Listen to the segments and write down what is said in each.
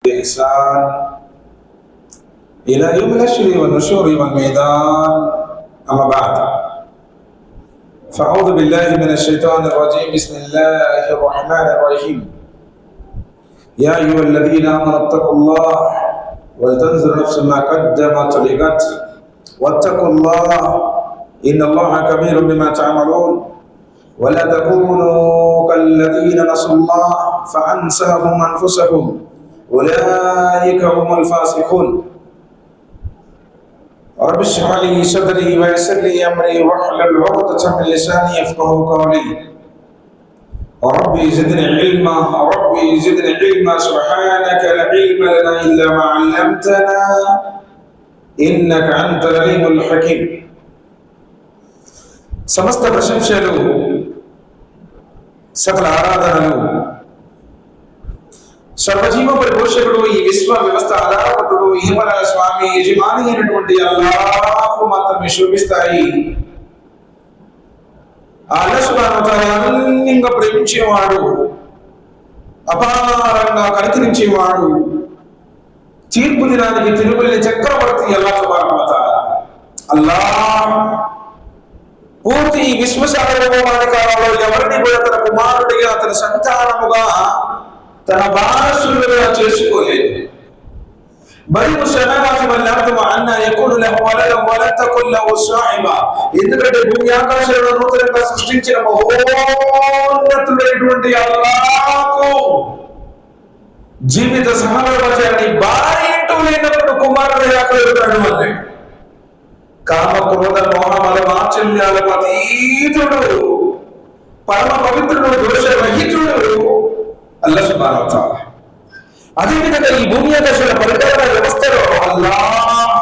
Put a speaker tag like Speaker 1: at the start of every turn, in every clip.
Speaker 1: بإحسان إلى يوم الحشر والنشور والميدان. أما بعد، فأعوذ بالله من الشيطان الرجيم. بسم الله الرحمن الرحيم. يا أيها الذين آمنوا اتقوا الله ولتنظر نفس ما قدمت لغد واتقوا الله إن الله كبير بما تعملون ولا تكونوا كالذين نسوا الله فأنساهم أنفسهم أولئك هم الفاسقون. رب اشرح لي صدري ويسر لي أمري واحلل عقدة من لساني يفقهوا قولي. ربي زدني علما سبحانك لا علم لنا إلا ما علمتنا إنك أنت العليم الحكيم. సమస్త ప్రశంసలు సకల ఆరాధనలు సర్వజీవ పరిపోషకుడు ఈ విశ్వ వ్యవస్థ ఆధారపతుడు ఈశ్వరాల స్వామి యజమాని అయినటువంటి అల్లాహ్కు మాత్రమే శోభిస్తాయి. అల్లాహ్ సుబ్హానహు వ తఆలా అన్నింగా ప్రేమించేవాడు, అపారంగా కనికరించేవాడు, తీర్పు దినానికి తిరుగులేని చక్రవర్తి అల్లాహ్ సుబ్హానహు వ తఆలా. అల్లాహ్ పూర్తి విశ్వసాగరమైన కాలంలో ఎవరిని కూడా తన కుమారుడిగా, తన సంతానముగా, తన వారసులుగా చేసుకోలేదు. ఎందుకంటే భూమి ఆకాశాలను నూతనంగా సృష్టించిన మహోన్నతుడైనటువంటి అల్లాహ్కు జీవిత సమాచారాన్ని భార్య అంటూ లేనప్పుడు కుమారుడిగా కలుగుతాడు అన్నాడు. కామ క్రోధ మోహ మద మాచల్యాలకు అతీతుడు, పరమ పవిత్రుడు, దోషరహితుడు అల్లాహ్ సుబ్హానహు వ తఆలా. అదేవిధంగా ఈ భూమి ఆకాశాల పరిపాలన వ్యవస్థలో అల్లాహ్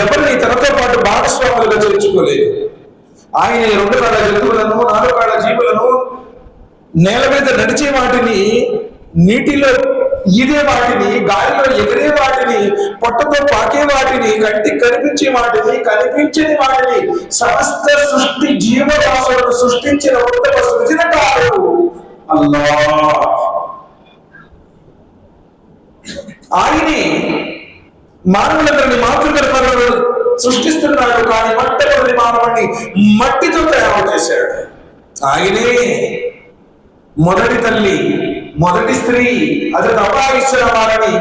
Speaker 1: ఎవరిని తనతో పాటు భాగస్వాములుగా చేర్చుకోలేదు. ఆయన 2 కాళ్ళ జంతువులను, 4 కాళ్ళ జీవులను, నేల మీద నడిచే వాటిని, నీటిలో ఈదే వాటిని, గాలిలో ఎగిరే వాటిని, పొట్టతో పాకే వాటిని, కంటికి కనిపించే వాటిని, కనిపించని వాటిని, సమస్త సృష్టి జీవరాశులను సృష్టించిన ఉత్తమ సృజనకారుడు అల్లాహ్. ఆయనే మానవులందరినీ మాతృగర్భంలో సృష్టిస్తున్నాడు, కానీ మొట్టమొదటి మానవుడిని మట్టితో తయారు చేశాడు. ఆయనే మొదటి తల్లి, మొదటి స్త్రీ. అది అబాయిశ్వరవారిని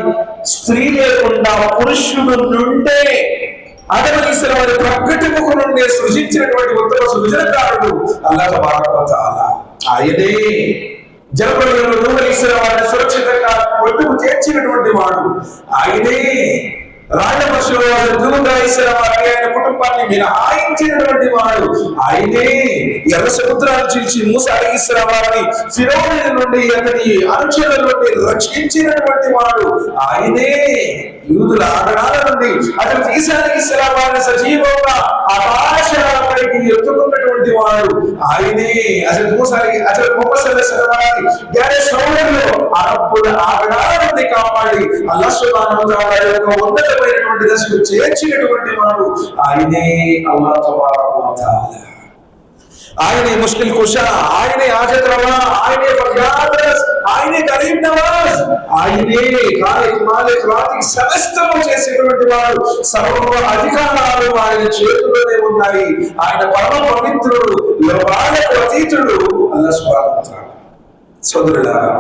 Speaker 1: స్త్రీ లేకుండా పురుషుడు నుండే అదమీశ్వర వారి ప్రకటి ముఖం నుండే సృజించినటువంటి ఉత్తమ సృజనకారుడు అల్లాహ్ తబారక వ తఆలా. ఆయనే జలప్రలయంలో నూహీశ్వర వారిని సురక్షితంగా ఒడ్డుకు చేర్చినటువంటి వాడు. ఆయనే రాజపక్షుల దూతీశ్వర వారిని, ఆయన కుటుంబాన్ని మినహాయించినటువంటి వాడు. ఆయనే ఎర్ర సముద్రాన్ని చీల్చి మూసా అలైహిస్సల వారిని ఫిరౌను నుండి, అతని అనుచరుల నుండి రక్షించినటువంటి వాడు. ఆయనే యూదుల ఆగడాల నుండి అతను ఈసా అలైహిస్సల వారిని సజీవంగా ఆకాశాలపైకి ఎత్తుకున్నటువంటి వాడు. ఆయనే అసలు ముహమ్మద్ సల్లల్లాహు అలైహి వసల్లం అరబ్బుల ఆగడాల నుండి కాపాడి అల్లాహ్ సుబ్హానహు వ తఆలా యొక్క ఉన్నతమైనటువంటి దశకు చేర్చినటువంటి వాడు. ఆయనే అల్లాహ్ తబారక వ తఆలా. ఆయనే ముష్కిల్ కుషా, ఆయనే హాజత్ రవా, ఆయనే ఫర్యాద్ రస్, ఆయనే గరీబ్ నవాజ్, ఆయనే ఖాలిక్ మాలిక్ రాజిక్ సమస్తము చేసేటువంటి వాడు. సర్వ అధికారాలు ఆయన చేతుల్లోనే ఉన్నాయి. ఆయన పరమ పవిత్రుడు, లోకాలకు అతీతుడు అల్లాహ్ సుబ్హానహు వ తఆలా. సోదరులారా,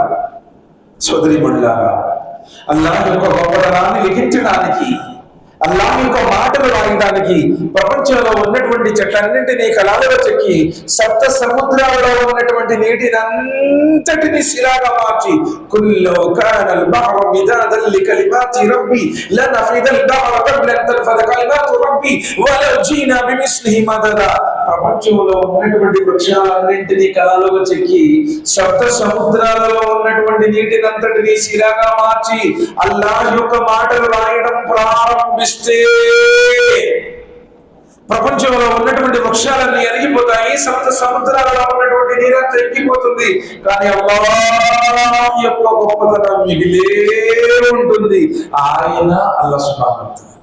Speaker 1: సోదరీమణులారా, అల్లాహ్ యొక్క గొప్పతనాన్ని లిఖించడానికి, అల్లాహ్ యొక్క మాటలు రాయడానికి ప్రపంచంలో ఉన్నటువంటి చెట్లన్నింటినీ కళాలుగా చెక్కి సప్త సముద్రాలలో ఉన్నటువంటి నీటిని అంతటిని శిలాగా మార్చి కుల్లో కానల్ బహ్రు మిదాదల్ లికలిమాతి రబ్బి లనఫిదల్ బహ్రు కబ్ల అన్ తన్ఫద కలిమాతు రబ్బి వలౌ జీనా బిమిస్లిహి మదదా. ప్రపంచంలో ఉన్నటువంటి వృక్షాలన్నింటినీ కళాలుగా చెక్కి సప్త సముద్రాలలో ఉన్నటువంటి నీటిని అంతటిని శిలాగా మార్చి అల్లాహ్ యొక్క మాటలు రాయడం ప్రారంభిస్తే ప్రపంచంలో ఉన్నటువంటి వృక్షాలన్నీ ఎరిగిపోతాయి, సప్త సముద్రాలలో ఉన్నటువంటి నీరంతా ఎక్కిపోతుంది. కానీ అల్లాహ్ యొక్క గొప్పతనం మిగిలే ఉంటుంది. ఆయన అల్లాహ్ సుబ్హానహు వ తఆలా.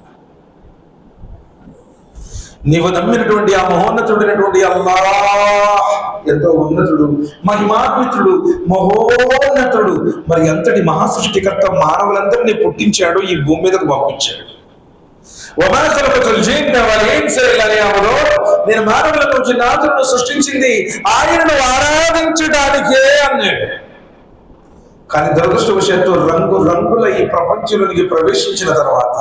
Speaker 1: నీవు నమ్మినటువంటి ఆ మహోన్నతుడైనటువంటి అల్లాహ్ ఎంతో ఉన్నతుడు, మహిమాన్వితుడు, మహోన్నతుడు. మరి ఎంతటి మహాసృష్టికర్త మానవులందరినీ పుట్టించాడు, ఈ భూమి మీదకు పంపించాడు. నేను మానవుల నుంచి నాథులను సృష్టించింది ఆయనను ఆరాధించడానికే అన్నాడు. కానీ దురదృష్టవశాత్తు రంగు రంగుల ఈ ప్రపంచంలోనికి ప్రవేశించిన తర్వాత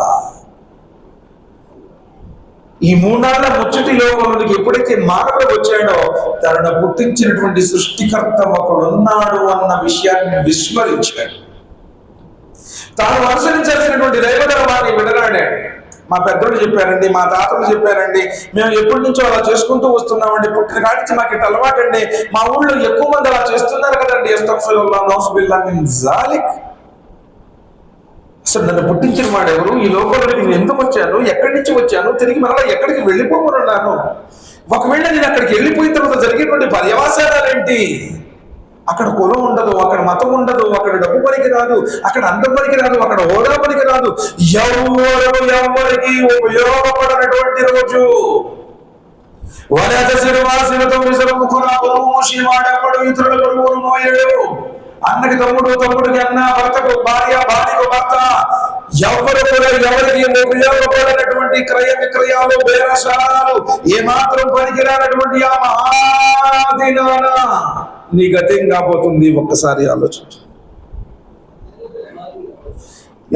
Speaker 1: ఈ మూడాళ్ళ ముచ్చటి లోకంలోనికి ఎప్పుడైతే మానవుడు వచ్చాడో తనను పుట్టించినటువంటి సృష్టికర్త ఒకడున్నాడు అన్న విషయాన్ని విస్మరించాడు. తాను అనుసరించాల్సినటువంటి దైవధర్మాన్ని విడనాడాడు. మా పెద్దలు చెప్పారండి, మా తాతలు చెప్పారండి, మేము ఎప్పటి నుంచో అలా చేసుకుంటూ వస్తున్నామండి, పుట్టిన కాడిచి మాకు ఇట్లా అలవాటండి, మా ఊళ్ళో ఎక్కువ మంది అలా చేస్తున్నారు కదండి. అస్తగ్ఫిరుల్లాహ్ నౌజుబిల్లాహ్ మిన్ జాలిక్. అసలు నన్ను పుట్టించిన వాడెవరు, ఈ లోకంలోకి నేను ఎందుకు వచ్చాను, ఎక్కడి నుంచి వచ్చాను, తిరిగి మరలా ఎక్కడికి వెళ్ళిపోమన్నాను, ఒకవేళ నేను అక్కడికి వెళ్ళిపోయిన తర్వాత జరిగేటువంటి పర్యవసానాలు ఏంటి? అక్కడ కులం ఉండదు, అక్కడ మతం ఉండదు, అక్కడ డబ్బు పనికి రాదు, అక్కడ అందం పనికి రాదు, అక్కడ హోదా పనికి రాదు, ఎవరికి ఉపయోగపడనటువంటి రోజు. వాడెప్పుడు ఇతరుల పరుగులు మోయడు. అన్నకి తమ్ముడు, తమ్ముడికి అన్న, భర్తకు భార్య, భార్యకు భర్త, ఎవరు కూడా ఎవరికి ఉపయోగపడినటువంటి క్రయ విక్రయాలు, బేరసారాలు ఏమాత్రం పనికిరానటువంటి ఆ మహాదినాన నీ గతేం కాబోతుంది ఒక్కసారి ఆలోచించు.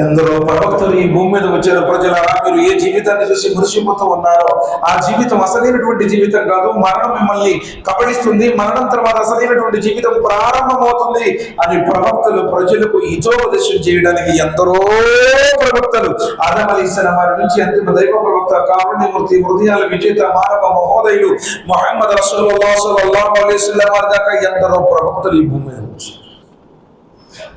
Speaker 1: ఎందరో ప్రవక్తలు ఈ భూమి మీద వచ్చారు. ప్రజలారా, మీరు ఏ జీవితాన్ని చూసి మురిసిపోతూ ఉన్నారో ఆ జీవితం అసలైనటువంటి జీవితం కాదు, మరణం మిమ్మల్ని కబళిస్తుంది, మరణం తర్వాత అసలైనటువంటి జీవితం ప్రారంభమవుతుంది అని ప్రవక్తలు ప్రజలకు హితోపదేశం చేయడానికి ఎందరో ప్రవక్తలు ఆదం అలైహిస్సలాం వారి నుంచి అంతిమ దైవ ప్రవక్త కారుణ్యమూర్తి, హృదయాల విజేత, మానవ మహోదయుడు ముహమ్మద్ రసూలుల్లాహ్ సల్లల్లాహు అలైహి వసల్లం వారి దాకా ఎందరో ప్రవక్తలు ఈ భూమి మీద వచ్చారు.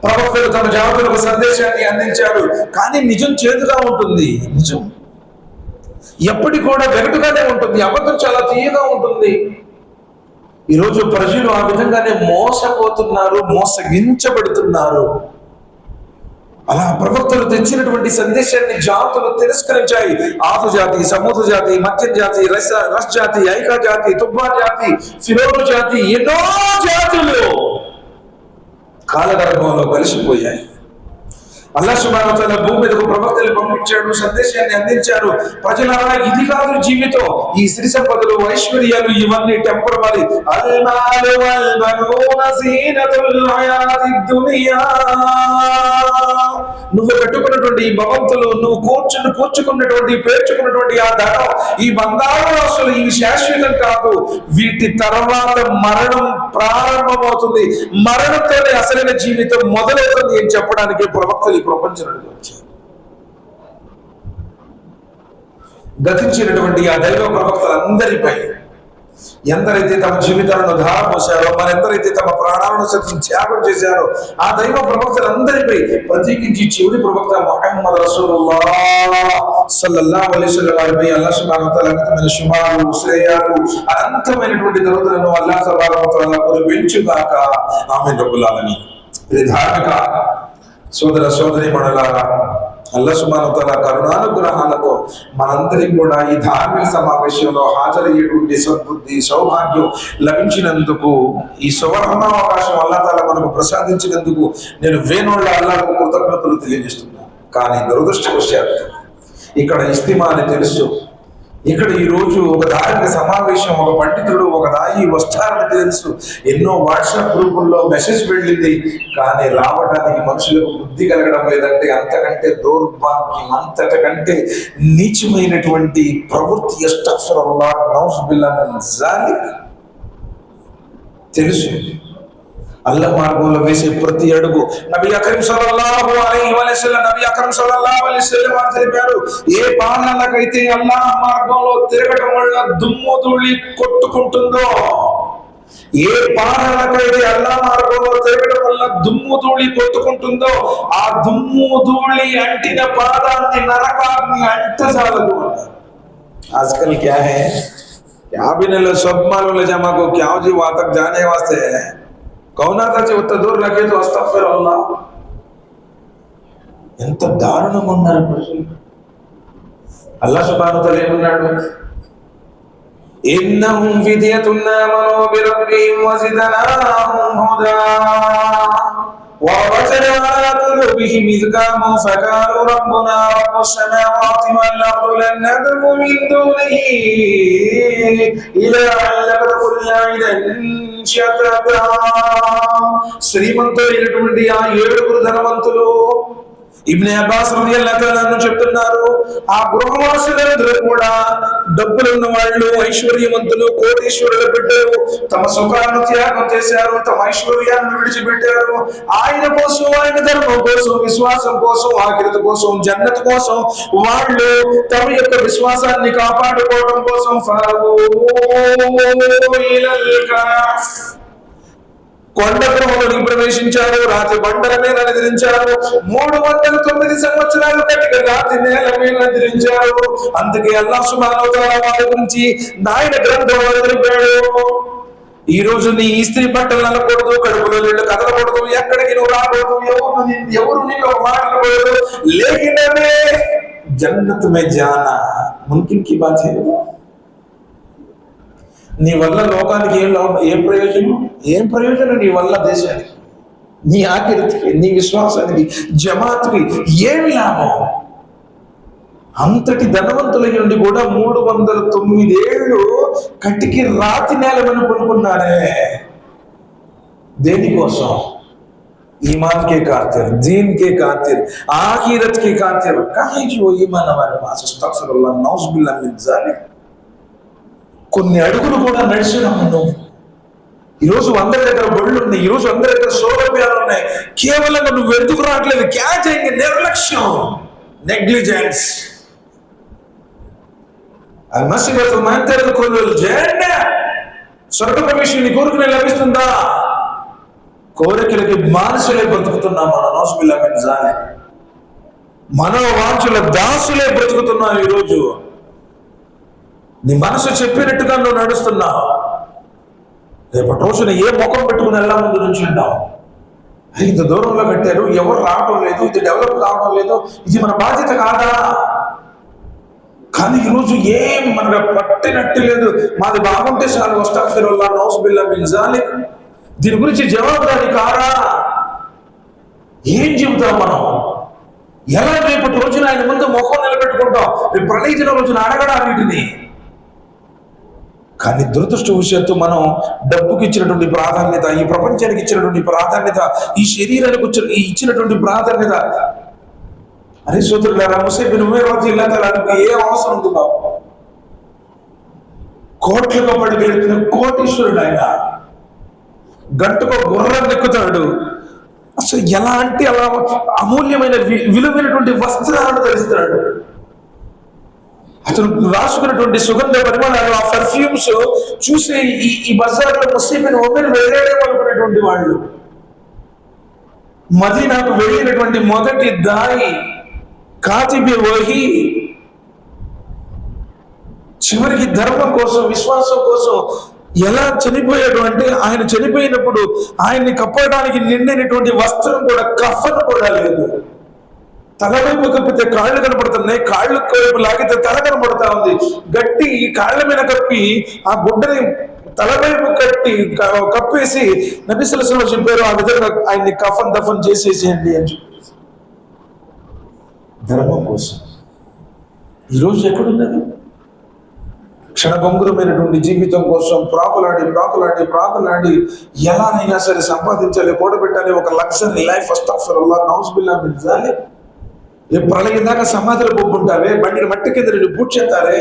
Speaker 1: ప్రవక్తలు తమ జాతులకు సందేశాన్ని అందించాడు. కానీ నిజం చేదుగా ఉంటుంది, నిజం ఎప్పటికి కూడా వెగటుగానే ఉంటుంది, అబద్ధం చాలా తీయగా ఉంటుంది. ఈరోజు ప్రజలు ఆ విధంగానే మోసపోతున్నారు, మోసగించబడుతున్నారు. అలా ప్రవక్తలు తెచ్చినటువంటి సందేశాన్ని జాతులు తిరస్కరించాయి. ఆదు జాతి, సమూహ జాతి, మధ్య జాతి, రస్ జాతి, ఐకా జాతి, తుబ్బా జాతి, ఫిరోను జాతి, ఎన్నో జాతులు కాలగర్భంలో కలిసిపోయాయి. అల్లాహ్ సుబ్హానహు వ తఆలా భూమి మీదకు ప్రవక్తలు పంపించాడు, సందేశాన్ని అందించారు. ప్రజలారా, ఇది కాదు జీవితం. ఈ సిరి సంపదలు, ఐశ్వర్యాలు ఇవన్నీ టెంపరరీ. అల్మాలు వల్ బనూన జీనతుల్ హయాతిద్ దునియా. నువ్వు పెట్టుకున్నటువంటి ఈ భవంతులు, నువ్వు కూర్చుకున్నటువంటి పేర్చుకున్నటువంటి ఆ ధనం, ఈ బంగారు రాసులు ఇవి శాశ్వతం కాదు. వీటి తర్వాత మరణం ప్రారంభమవుతుంది. మరణంతోనే అసలైన జీవితం మొదలవుతుంది అని చెప్పడానికి ప్రవక్తలు ఈ ప్రపంచంలోకి వచ్చారు. గతించినటువంటి ఆ దైవ ప్రవక్తలందరిపై ఎందరైతే తమ జీవితాలను ధారపోసారో, మరెందరైతే తమ ప్రాణాలను సైతం త్యాగం చేశారో ఆ దైవ ప్రవక్తలందరిపై ప్రత్యేకించి చివరి ప్రవక్త ముహమ్మద్ రసూలుల్లాహ్ సల్లల్లాహు అలైహి వసల్లం వారిపై అల్లాహ్ సుబ్హానహు వ తఆలా అనంతమైన శుభాలు, శ్రేయాలు, అనంతమైనటువంటి దరువులను అల్లాహ్ సుబ్హానహు వ తఆలా కురిపించుగాక. ఆమీన్ రబ్బుల్ ఆలమీన్. ఇది ధార్మిక సోదర సోదరీమణులారా, అల్లాహ్ సుబ్హానహు వ తఆలా కరుణానుగ్రహాలతో మనందరికీ కూడా ఈ ధార్మిక సమావేశంలో హాజరయ్యేటువంటి సద్బుద్ధి, సౌభాగ్యం లభించినందుకు, ఈ సువర్ణావకాశం అల్లాహ్ తాలా మనకు ప్రసాదించినందుకు నేను వేణోళ్ళ అల్లాహ్కు కృతజ్ఞతలు తెలియజేస్తున్నాను. కానీ దురదృష్టవశాత్తు ఇక్కడ ఇస్తిమా అని తెలుసు, ఇక్కడ ఈ రోజు ఒక ధార్మిక సమావేశం, ఒక పండితుడు, ఒక దాయి వస్తారని తెలుసు, ఎన్నో వాట్సాప్ గ్రూపుల్లో మెసేజ్ వెళ్ళింది, కానీ రావడానికి మనుషులకు బుద్ధి కలగడం లేదంటే అంతకంటే దౌర్భాగ్యం, అంతకంటే నీచమైనటువంటి ప్రవృత్తి అస్తగ్ఫిరుల్లాహ్ నౌజుబిల్లాహ్ మిన్ జాలిక్ తెలుసు. అల్లాహ్ మార్గంలో వేసే ప్రతి అడుగు నబీ అక్రమ్ సల్లల్లాహు అలైహి వసల్లం వారు తెలిపారు, ఏ పాదాలకైతే అల్లాహ్ మార్గంలో తిరగడం వల్ల దుమ్ము ధూళి కొట్టుకుంటుందో, ఏ పాదాలకైతే అల్లాహ్ మార్గంలో తిరగడం వల్ల దుమ్ము ధూళి కొట్టుకుంటుందో, ఆ దుమ్ము ధూళి అంటిన పాదాన్ని నరకాగ్ని అంటజాలదు అన్నారు. आजकल क्या है, क्या भी नहीं लो, सब मालूम ले जमा को क्या जी वहां तक जाने वास्ते कौन आता चे उतना दूर लगे तो अस्तगफिरुल्लाह. ఎంత దారుణంగా ఉన్నారు ప్రజలు. అల్లాహ్ సుబ్హానహు వ తఆలా ఏమన్నాడు, ఇన్నహుం ఫిత్యతున్ ఆమనూ బిరబ్బిహిం వజిదనాహుం హుదా وربطنا على قلوبهم إذ قاموا فقالوا ربنا رب السماوات والأرض لن ندعو من دونه إلها لقد قلنا إذا شططا. శ్రీమంతులైనటువంటి ఆ 7 ధనవంతులు ఇబ్నే అబ్బాస్ రలియల్లాహు తఆలా అన్హు చెప్తున్నారు, ఆ గృహవాసులందరూ కూడా డబ్బులున్న వాళ్ళు, ఐశ్వర్యవంతులు, కోటీశ్వరుల బిడ్డలు తమ సుఖాలను త్యాగం చేశారు, తమ ఐశ్వర్యాన్ని విడిచిపెట్టారు. ఆయన కోసం, ఆయన ధర్మం కోసం, విశ్వాసం కోసం, ఆఖిరత కోసం, జన్నత్ కోసం వాళ్ళు తమ యొక్క విశ్వాసాన్ని కాపాడుకోవడం కోసం కొండ గృహంలోకి ప్రవేశించారు, రాతి బండల మీద నిద్రించారు. 309 సంవత్సరాలు కట్టిన రాతి నేల మీద నిద్రించారు. అందుకే అల్లాహ్ సుబ్హానహు వ తఆలా వాళ్ళ గురించి ఆయన గ్రంథంలో తెలిపాడు, ఈ రోజు నీ స్త్రీ బట్టలు నలకూడదు, కడుపులో నీళ్ళు కదలకూడదు, ఎక్కడికి నువ్వు రాకూడదు, ఎవరు నీకు ఒక మాట అనకూడదు, లేకినమే జన్నత్ మే జానా ముమ్కిన్ కి బాత్ హై. నీ వల్ల లోకానికి ఏం ప్రయోజనం నీ వల్ల దేశానికి, నీ ఆఖిరతికి, నీ విశ్వాసానికి, జమాత్కి ఏమి లాభం? అంతటి ధనవంతులై ఉండి కూడా 309 ఏళ్ళు కట్టికి రాతి నేలమని కొనుక్కున్నారే. దేనికోసం? ईमान के खातिर, दीन के खातिर, आखिरत के खातिर. कहाँ जो ईमान हमारे पास, अस्तगफिरुल्लाह, नौज़ुबिल्लाह मिन ज़ालिक. కొన్ని అడుగులు కూడా నడిచినాము నువ్వు. ఈరోజు అందరి దగ్గర బళ్ళు ఉన్నాయి, ఈరోజు అందరి దగ్గర సౌలభ్యాలు ఉన్నాయి. కేవలం నువ్వు ఎందుకు రావట్లేదు? క్యా చేయండి? నిర్లక్ష్యం, నెగ్లిజెన్స్. అల్మసిబతు మన్ తద్ఖులుల్ జన్న. స్వర్గ ప్రవేశం నీ కోరికనే లభిస్తుందా? కోరికలకి మానసులే బ్రతుకుతున్నాం మనం. నౌజుబిల్లాహ్ మిన్ జాలిక్. మనోవాంఛల దాసులే బ్రతుకుతున్నాం ఈరోజు. నీ మనసు చెప్పినట్టుగా నువ్వు నడుస్తున్నావు. రేపటి రోజున ఏ ముఖం పెట్టుకుని ఎలా ముందు నుంచి ఉంటావు? ఇంత దూరంలో కట్టారు, ఎవరు రావడం లేదు, ఇది డెవలప్ కావడం లేదు, ఇది మన బాధ్యత కాదా? కానీ ఈరోజు ఏం మనకు పట్టినట్టు లేదు. మాది బాగుంటే చాలు, అస్తగ్ఫిరుల్లాహ్, నౌజుబిల్లాహ్ మిన్ జాలిక్. దీని గురించి జవాబుదారీ కారా? ఏం చెబుతాం మనం? ఎలా రేపటి రోజున ఆయన ముందు ముఖం నిలబెట్టుకుంటాం? రేపు ప్రళయ దిన రోజున అడగడాన్నిటిని. కానీ దురదృష్టవశాత్తు మనం డబ్బుకి ఇచ్చినటువంటి ప్రాధాన్యత, ఈ ప్రపంచానికి ఇచ్చినటువంటి ప్రాధాన్యత, ఈ శరీరానికి ఇచ్చినటువంటి ప్రాధాన్యత. అరే సోదరులారా, ముసైబ్ బిన్ ఉమైర్ రలియల్లాహు తఆలా అన్హుకు ఏ అవసరం ఉంది బాబు? కోట్లుగా పడిపోయిన కోటీశ్వరుడు ఆయన. గంటకు గుర్రం ఎక్కుతాడు. అసలు ఎలాంటి అలా అమూల్యమైన విలువైనటువంటి వస్త్రాలను ధరిస్తాడు. అతను రాసుకున్నటువంటి సుగంధ పరిమాణాలు, ఆ పర్ఫ్యూమ్స్ చూసి ఈ బజార్లో ముస్లిం వెళ్ళాడేమో అనుకునేటువంటి వాళ్ళు. మదీనాకు వెళ్ళినటువంటి మొదటి దాయి కాతిబే వహీ, చివరికి ధర్మం కోసం, విశ్వాసం కోసం ఎలా చనిపోయాడు అంటే, ఆయన చనిపోయినప్పుడు ఆయన్ని కప్పడానికి నిండినటువంటి వస్త్రం కూడా, కఫన్ కూడా లేదు. తలవైపు కప్పితే కాళ్ళు కనపడుతున్నాయి, కాళ్ళు వైపు లాగితే తల కనపడతా ఉంది. గట్టి కాళ్ళ మీద కప్పి ఆ గుడ్డని తలవైపు కప్పేసి నబీ సల్లల్లాహు అలైహి వసల్లం చెప్పారు, ఆ విధంగా ఆయన్ని కఫన్ దఫన్ చేసేసేయండి అని చెప్పి. ధర్మం కోసం. ఈరోజు ఎక్కడున్నారు? క్షణభంగురమైనటువంటి జీవితం కోసం ప్రాకులాడి ఎలానైనా సరే సంపాదించాలి, కూడబెట్టాలి, ఒక లగ్జరీ లైఫ్. అస్తగ్ఫిరుల్లాహ్, నౌజుబిల్లాహ్ మిన్ జాలిక్. రేపు ప్రళయం దాకా సమాధిలో బొబ్బుంటావే, బండిని మట్టి కింద నేను పూజ చేస్తారే,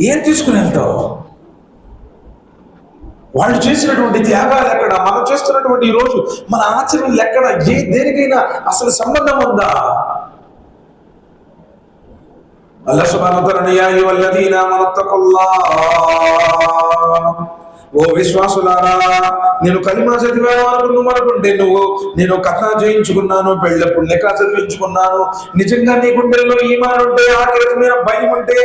Speaker 1: ఏం తీసుకుని వెళ్తావు? వాళ్ళు చేసినటువంటి త్యాగాలు ఎక్కడ? మనం చేస్తున్నటువంటి ఈ రోజు మన ఆచరణలు ఎక్కడ? దేనికైనా అసలు సంబంధం ఉందా? అల్లాహ్ సుబ్హానహు వ తఆలా యా అయ్యుహల్లదీనా ఆమనూ తఖుల్లాహ్, ఓ విశ్వాసులారా, నేను కలిమా చదివాను అనుకుంటే నేను కథ చేయించుకున్నాను, పెళ్ళప్పుడు నికా చదివించుకున్నాను. నిజంగా నీ గుండెల్లో ఈమాన్ ఉంటే, ఆఖిరత్ మీద భయం ఉంటే,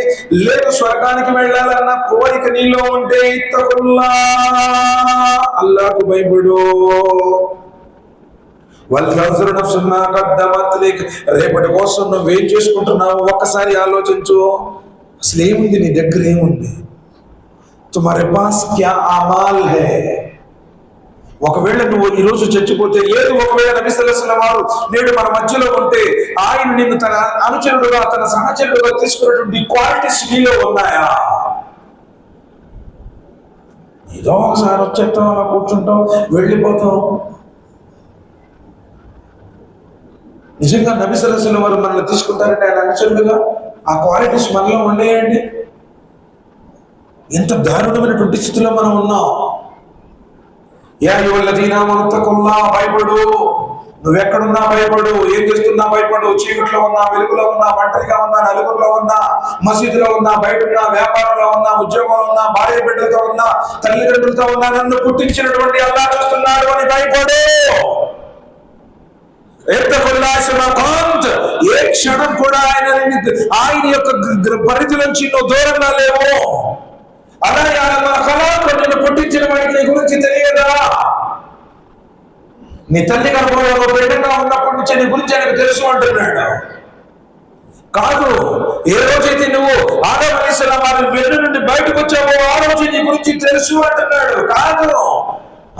Speaker 1: లేదు స్వర్గానికి వెళ్ళాలన్న కోరిక నీలో ఉంటే, ఇత్తఖుల్లాహ్, అల్లాహ్కు భయపడు. రేపటి కోసం నువ్వేం చేసుకుంటున్నావు ఒక్కసారి ఆలోచించు. అసలు ఏముంది నీ దగ్గర? ఏముంది? తుమారే పాస్ క్యా అమాల్ హై? ఒకవేళ నువ్వు ఈరోజు చచ్చిపోతే, లేదు ఒకవేళ నబీ సల్లల్లాహు అలైహి వసల్లం వారు నేడు మన మధ్యలో ఉంటే ఆయన నిన్ను తన అనుచరుడుగా, తన సహచరుడుగా తీసుకున్నటువంటి క్వాలిటీస్ నీలో ఉన్నాయా? ఏదో ఒకసారి వచ్చేస్తాం, అలా కూర్చుంటాం, వెళ్ళిపోతాం. నిజంగా నబీ సల్లల్లాహు అలైహి వసల్లం వారు మనల్ని తీసుకుంటారంటే ఆయన అనుచరుడుగా ఆ క్వాలిటీస్ మనలో ఉండేయండి. ఎంత దారుణమైనటువంటి స్థితిలో మనం ఉన్నాం. యా అయ్యుహల్లదీన ఆమనూ తక్కుల్లాహ్, భయపడు. నువ్వెక్కడున్నా భయపడు, ఏం చేస్తున్నా భయపడు. చీకట్లో ఉన్నా, వెలుగులో ఉన్నా, ఒంటరిగా ఉన్నా, నలుగురిలో ఉన్నా, మసీదులో ఉన్నా, బయట ఉన్నా, వ్యాపారంలో ఉన్నా, ఉద్యోగంలో ఉన్నా, భార్య బిడ్డలతో ఉన్నా, తల్లిదండ్రులతో ఉన్నా, నన్ను పుట్టించినటువంటి అల్లాహ్ చూస్తున్నాడు అని భయపడు. ఏ క్షణం కూడా ఆయన యొక్క పరిధి నుంచి నువ్వు దూరంగా లేవు. అలా నిన్ను పుట్టించిన వాడికి నీ గురించి తెలియదా? నీ తల్లి గర్భంలో బిడ్డగా ఉన్నప్పటి నుంచి నీ గురించి ఆయనకు తెలుసు అంటున్నాడు. కాదు, ఏ రోజైతే నువ్వు ఆదం అలైహిస్సలాం వారి వెన్ను నుండి బయటకు వచ్చావో ఆ రోజు నీ గురించి తెలుసు అంటున్నాడు. కాదు,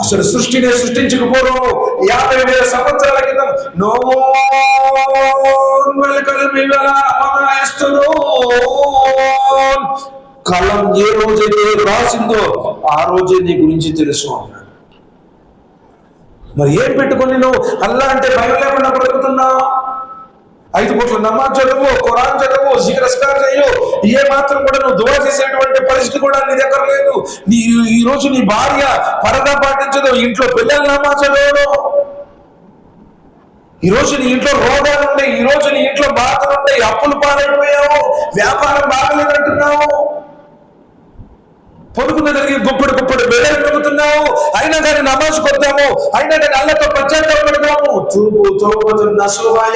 Speaker 1: అసలు సృష్టిని సృష్టించకపోవడం 50,000 సంవత్సరాల క్రితం కలం ఏ రోజైతే రాసిందో ఆ రోజే నీ గురించి తెలుసు అన్నాడు. మరి ఏం పెట్టుకుని నువ్వు అల్లా అంటే భయం లేకుండా బ్రతుకుతున్నావు? 5 పూట్ల నమాజ్ చదువు, ఖురాన్ చదువు, జిక్రస్కార్ చేయు, ఏ మాత్రం కూడా నువ్వు దువా చేసేటువంటి పరిస్థితి కూడా నీ దగ్గర లేదు. ఈ రోజు నీ భార్య పరదా పాటించదు, ఇంట్లో పిల్లలు నమాజ్ చదవడు. ఈ రోజు నీ ఇంట్లో రోగాలు ఉన్నాయి, ఈ రోజు నీ ఇంట్లో బాధలు ఉన్నాయి, అప్పులు పాలైపోయావు, వ్యాపారం బాగలేదంటున్నావు, పొడుగున జరిగి గుప్పడు బెడలు పెరుగుతున్నావు. అయినా కానీ నమాజ్ కొద్దాము, అయినా కానీ అల్లతో పశ్చాత్తాపడతాము.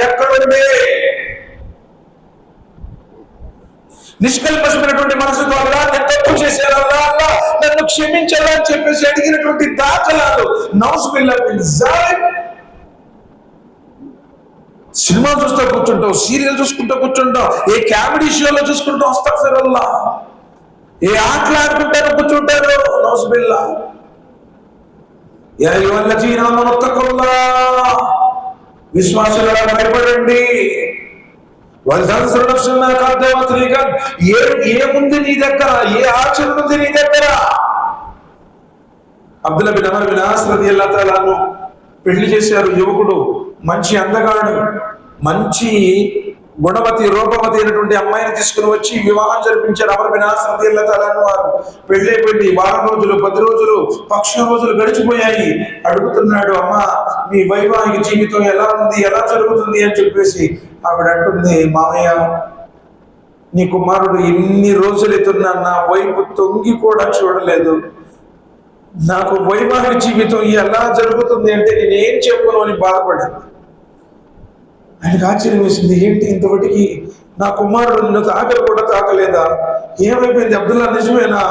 Speaker 1: ఎక్కడుంది? నిష్కల్మషమైనటువంటి మనసుతో అల్లా నేను తప్పు చేశాను, అల్లా నన్ను క్షమించాలా అని చెప్పేసి అడిగినటువంటి దాఖలాలు సినిమా చూస్తూ కూర్చుంటావు, సీరియల్ చూసుకుంటూ కూర్చుంటావు, ఏ కామెడీ షోలో చూసుకుంటూ అస్తగ్ఫిరుల్లాహ్, ఏ ఆటలు ఆడుకుంటారో కూర్చుంటారు. నౌజుబిల్లా. యా అయ్యుహల్లజీన ఆమనూ తక్కుల్లాహ్, విశ్వాసులారా భయపడండి. వల్తన్జుర్ నఫ్సున్ మా ఖద్దమత్ లిగద్, ఏముంది నీ దగ్గర, ఏ ఆచరణ ఉంది నీ దగ్గర? అబ్దుల్లా బిన్ అమర్ బిన్ ఆస్ రదియల్లాహు తఆలా అన్హు పెళ్లి చేశారు. యువకుడు, మంచి అందగాడు, మంచి గుణవతి రూపవతి అయినటువంటి అమ్మాయిని తీసుకుని వచ్చి వివాహం జరిపించారు. అమర్ బిన్ ఆస్ రదియల్లాహు తఆలా అన్హు వారు పెళ్ళైపోయింది. వారం రోజులు, 10 రోజులు, పక్షం రోజులు గడిచిపోయాయి. అడుగుతున్నాడు, అమ్మ మీ వైవాహిక జీవితం ఎలా ఉంది, ఎలా జరుగుతుంది అని చెప్పేసి. ఆవిడ అంటుంది, మామయ్య నీ కుమారుడు ఎన్ని రోజులు ఎత్తున్నా నా వైపు తొంగి కూడా చూడలేదు. నాకు వైవాహిక జీవితం ఎలా జరుగుతుంది అంటే నేనేం చెప్పను అని బాధపడింది. ఆయనకు ఆశ్చర్యం వేసింది, ఏంటి ఇంతవరకు నా కుమారుడు నిన్ను తాకలు కూడా తాకలేదా? ఏమైపోయింది అబ్దుల్లా, నిజమేనా?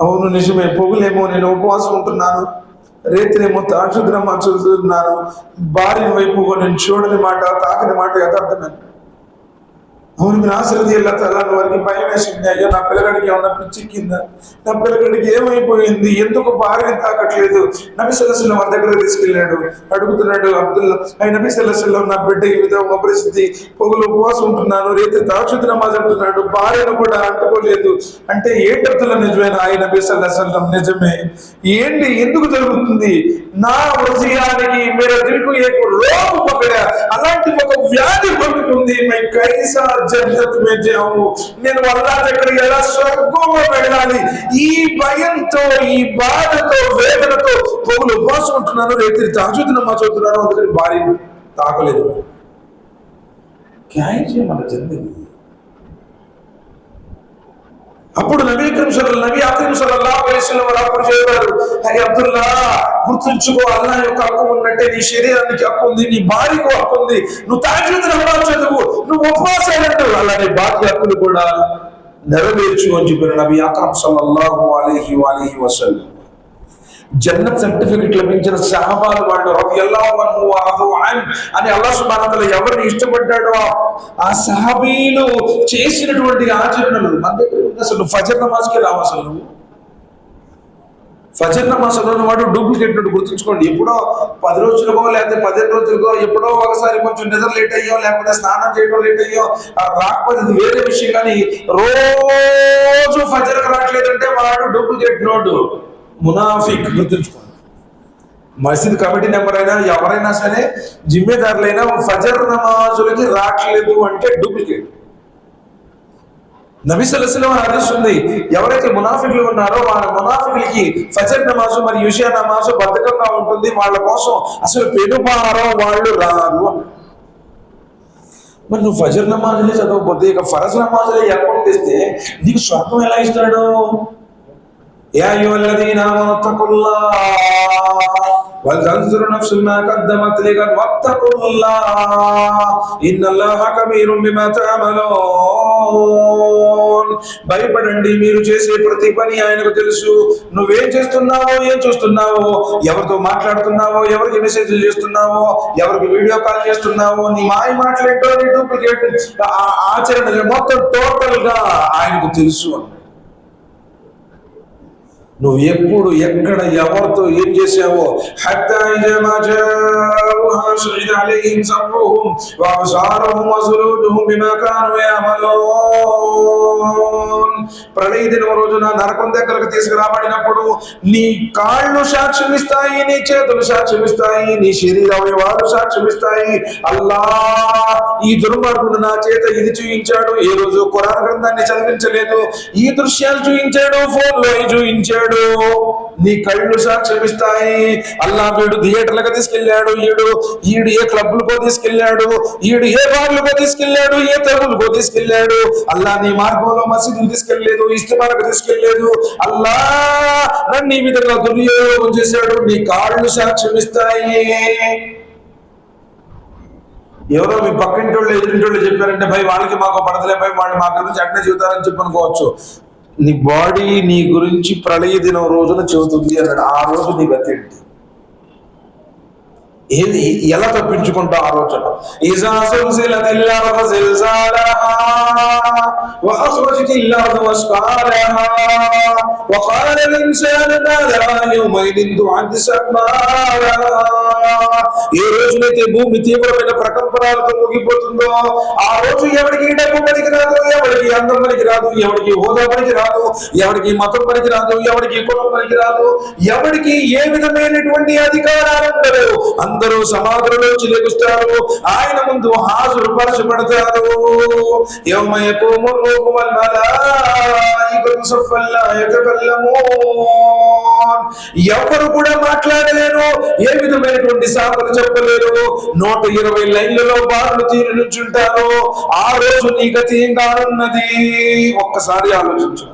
Speaker 1: అవును నిజమే, పొగులేమో నేను ఉపవాసం ఉంటున్నాను, రేత్రేమో తహజ్జుద్ నమాజ్ చదువుతున్నాను, భార్య వైపు నేను చూడని మాట, తాకని మాట యథార్థమని. అవును మీరు రదియల్లాహు తఆలా వారికి భయం వేసింది. అయ్యో నా పిల్లగాడికి ఏమన్నా పిచ్చిక్కిందా, నా పిల్లగాడికి ఏమైపోయింది, ఎందుకు భార్య తాకట్లేదు? నబీ సల్లల్లాహు అలైహి వసల్లం వారి దగ్గర తీసుకెళ్ళాడు. అడుగుతున్నాడు, అబ్దుల్లా నబీ సల్లల్లాహు అలైహి వసల్లం నా బిడ్డ ఈ విధంగా పరిస్థితి, పొగులు ఉపవాసం ఉంటున్నాను, రేతే తహజ్జుద్ నమాజ్ అంటున్నాడు, భార్యను కూడా అంటుకోలేదు అంటే ఏంటి అబ్దుల్లా, నిజమేనా? ఆయన నబీ సల్లల్లాహు అలైహి వసల్లం నిజమే. ఏంటి, ఎందుకు జరుగుతుంది? నా హృదయానికి మీరు దిల్కు ఏక రోగ్ పకడా, అలాంటి ఒక వ్యాధి పట్టుకుంది. మై కైసా జన్నత్ మే జాऊ, నేను అల్లాహ్ దగ్గరికి ఎలా స్వర్గంలో వెళ్ళాలి, ఈ భయంతో, ఈ బాధతో, వేదనతో పొగులు ఉపవాసం ఉంటున్నాను, రేత్రి తహజ్జుద్ నమాజ్ చదువుతున్నాను, అందుకని భార్య తాకలేదు. క్యా చేయమని జరిగింది. అప్పుడు నబీ అక్రమ్ సల్లల్లాహు అలైహి వసల్లం వారు అప్పుడు చెప్పారు, అరే అబ్దుల్లా గుర్తుంచుకో, అల్లాహ్ యొక్క హక్కు ఉన్నట్టే నీ శరీరానికి హక్కు ఉంది, నీ భార్యకు హక్కు ఉంది. నువ్వు తహజ్జుద్ నమాజ్ చదువు, నువ్వు ఉపవాసాలంటూ అలానే భార్య హక్కులు కూడా నెరవేర్చు అని చెప్పిన నబీ అక్రమ్ సల్లల్లాహు అలైహి వసల్లం. జన్నత్ సర్టిఫికెట్ లభించిన సహబాలు వాళ్ళు రదియల్లాహు అన్హు వరదు అన్ అని అల్లాహ్ సుబ్హానహు వ తఆలా ఎవరిని ఇష్టపడ్డాడో ఆ సహాబీలు చేసినటువంటి ఆచరణలు మన దగ్గర ఉంది. అసలు ఫజర్ నమాజ్కి రావు. అసలు నువ్వు ఫజర్ నమాజ్ చదవని వాడు డూప్లికేట్ నోటు గుర్తుంచుకోండి. ఎప్పుడో 10 రోజులకో లేకపోతే 15 రోజులకో ఎప్పుడో ఒకసారి కొంచెం నిద్ర లేట్ అయ్యో లేకపోతే స్నానం చేయడం లేట్ అయ్యో రాకపోతే అది వేరే విషయం. కానీ రోజు ఫజర్కి రావట్లేదంటే వాడు డూప్లికేట్ నోటు, మునాఫిక్. గుర్తుంచుకోండి. మసీద్ కమిటీ మెంబర్ అయినా ఎవరైనా సరే జిమ్మేదారులైనా ఫజర్ నమాజులకి రావట్లేదు అంటే డూప్లికేట్. నబీ సల్లల్లాహు అలైహి హదీస్ ఉంది, ఎవరైతే మునాఫికులు ఉన్నారో వాళ్ళ మునాఫికులకి ఫజర్ నమాజు మరియు ఇషా నమాజు బద్ధకంగా ఉంటుంది, వాళ్ళ కోసం అసలు పెనుపారం వాళ్ళు రారు. మరి నువ్వు ఫజర్ నమాజులే చదవకపోతే ఇక ఫరజ్ నమాజులే ఎక్కడ తెస్తే నీకు స్వర్గం ఎలా ఇస్తాడు? యా అయ్యుహల్లదీన ఆమను తఖుల్లాహ్ వల్తంజుర్ నఫ్సున్ మా కద్దమత్ లిగద్ వత్తఖుల్లాహ్ ఇన్నల్లాహ కబీరుం బిమా తఅమలూన్. భయపడండి, మీరు చేసే ప్రతి పని ఆయనకు తెలుసు. నువ్వేం చేస్తున్నావో, ఏం చూస్తున్నావో, ఎవరితో మాట్లాడుతున్నావో, ఎవరికి మెసేజ్లు చేస్తున్నావో, ఎవరికి వీడియో కాల్ చేస్తున్నావో, నీ మాయ మాట్లాడటో నీ డూప్లికేట్ ఆచరణ మొత్తం టోటల్ గా ఆయనకు తెలుసు. నువ్వు ఎప్పుడు ఎక్కడ ఎవరితో ఏం చేసావో హత్తా ఇజా మా జావుహా షహిద అలైహిం సమ్ఉహుం వ అబ్సారుహుం వ జులూదుహుం బిమా కాను యఅమలూన్. ప్రళయ దినం రోజున నరకం దగ్గరకు తీసుకురాబడినప్పుడు నీ కాళ్ళు సాక్ష్యం ఇస్తాయి, నీ చేతులు సాక్ష్యం ఇస్తాయి, నీ శరీర అవయవాలు సాక్ష్యం ఇస్తాయి. అల్లాహ్ ఈ దుర్మార్గుడు నా చేత ఇది చూయించాడు, ఏ రోజు ఖురాన్ గ్రంథాన్ని చదివించలేదు, ఈ దృశ్యాలు చూయించాడు, ఫోన్లో చూయించాడు. నీ కళ్ళు సాక్ష్యమిస్తాయి. అల్లా వీడు థియేటర్లకు తీసుకెళ్లాడు, ఈడు ఏ క్లబ్లకో తీసుకెళ్లాడు, ఈడు ఏ బార్లకో తీసుకెళ్లాడు, ఏ తగులుకో తీసుకెళ్లాడు. అల్లా నీ మార్గంలో మసీదుకు తీసుకెళ్లేదు, ఇస్తిమాలకు తీసుకెళ్లేదు. అల్లా నన్ను ఈ విధంగా దుర్యోగం చేశాడు. నీ కాళ్ళు సాక్ష్యమిస్తాయి. ఎవరో మీ పక్కింటి వాళ్ళు ఎదురింటి వాళ్ళు చెప్పారంటే భయ్ వాళ్ళకి మాకు పడతలే, భయ్ వాళ్ళు మా గురించి అట్నే చెబుతారని చెప్పి అనుకోవచ్చు. నీ బాడీ నీ గురించి ప్రళయ దినం రోజున చెబుతుంది అన్నాడు. ఆ రోజు నీ గతేంటి? ఏది ఎలా తప్పించుకుంటావు ఆ రోజున? ఇజా సుల్జిలతిల్ అర్దు జిల్జాలహా వ అఖ్రజతిల్ అర్దు అస్కాలహా వ ఖాలల్ ఇన్సాను మా లా యౌమైదిన్ తుఅద్దిస్ అక్బారహా. ఏ రోజునైతే భూమి తీవ్రమైన ప్రకంపనలతో ఊగిపోతుందో ఆ రోజు ఎవరికి డబ్బు పనికి రాదు, ఎవరికి అందం పనికి రాదు, ఎవరికి హోదా పనికి రాదు, ఎవరికి మతం పనికి రాదు, ఎవరికి కులం పనికి రాదు, ఎవరికి ఏ విధమైనటువంటి అధికారాలు ఉండవు. అందరూ సమాధులలో చిలిపిస్తారు, ఆయన ముందు హాజరుపరచబడతారు. యౌమ యకూము రూహు వల్ మలాయికతు సఫ్ఫన్ లా యతకల్లమూన్. ఎవరు కూడా మాట్లాడలేరు, ఏ విధమైనటువంటి సాకులు చెప్పలేరు. 120 లైన్లలో బారులు తీరి నుంచుంటారు. ఆ రోజు నీ గతి ఏం కానున్నది ఒక్కసారి ఆలోచించు.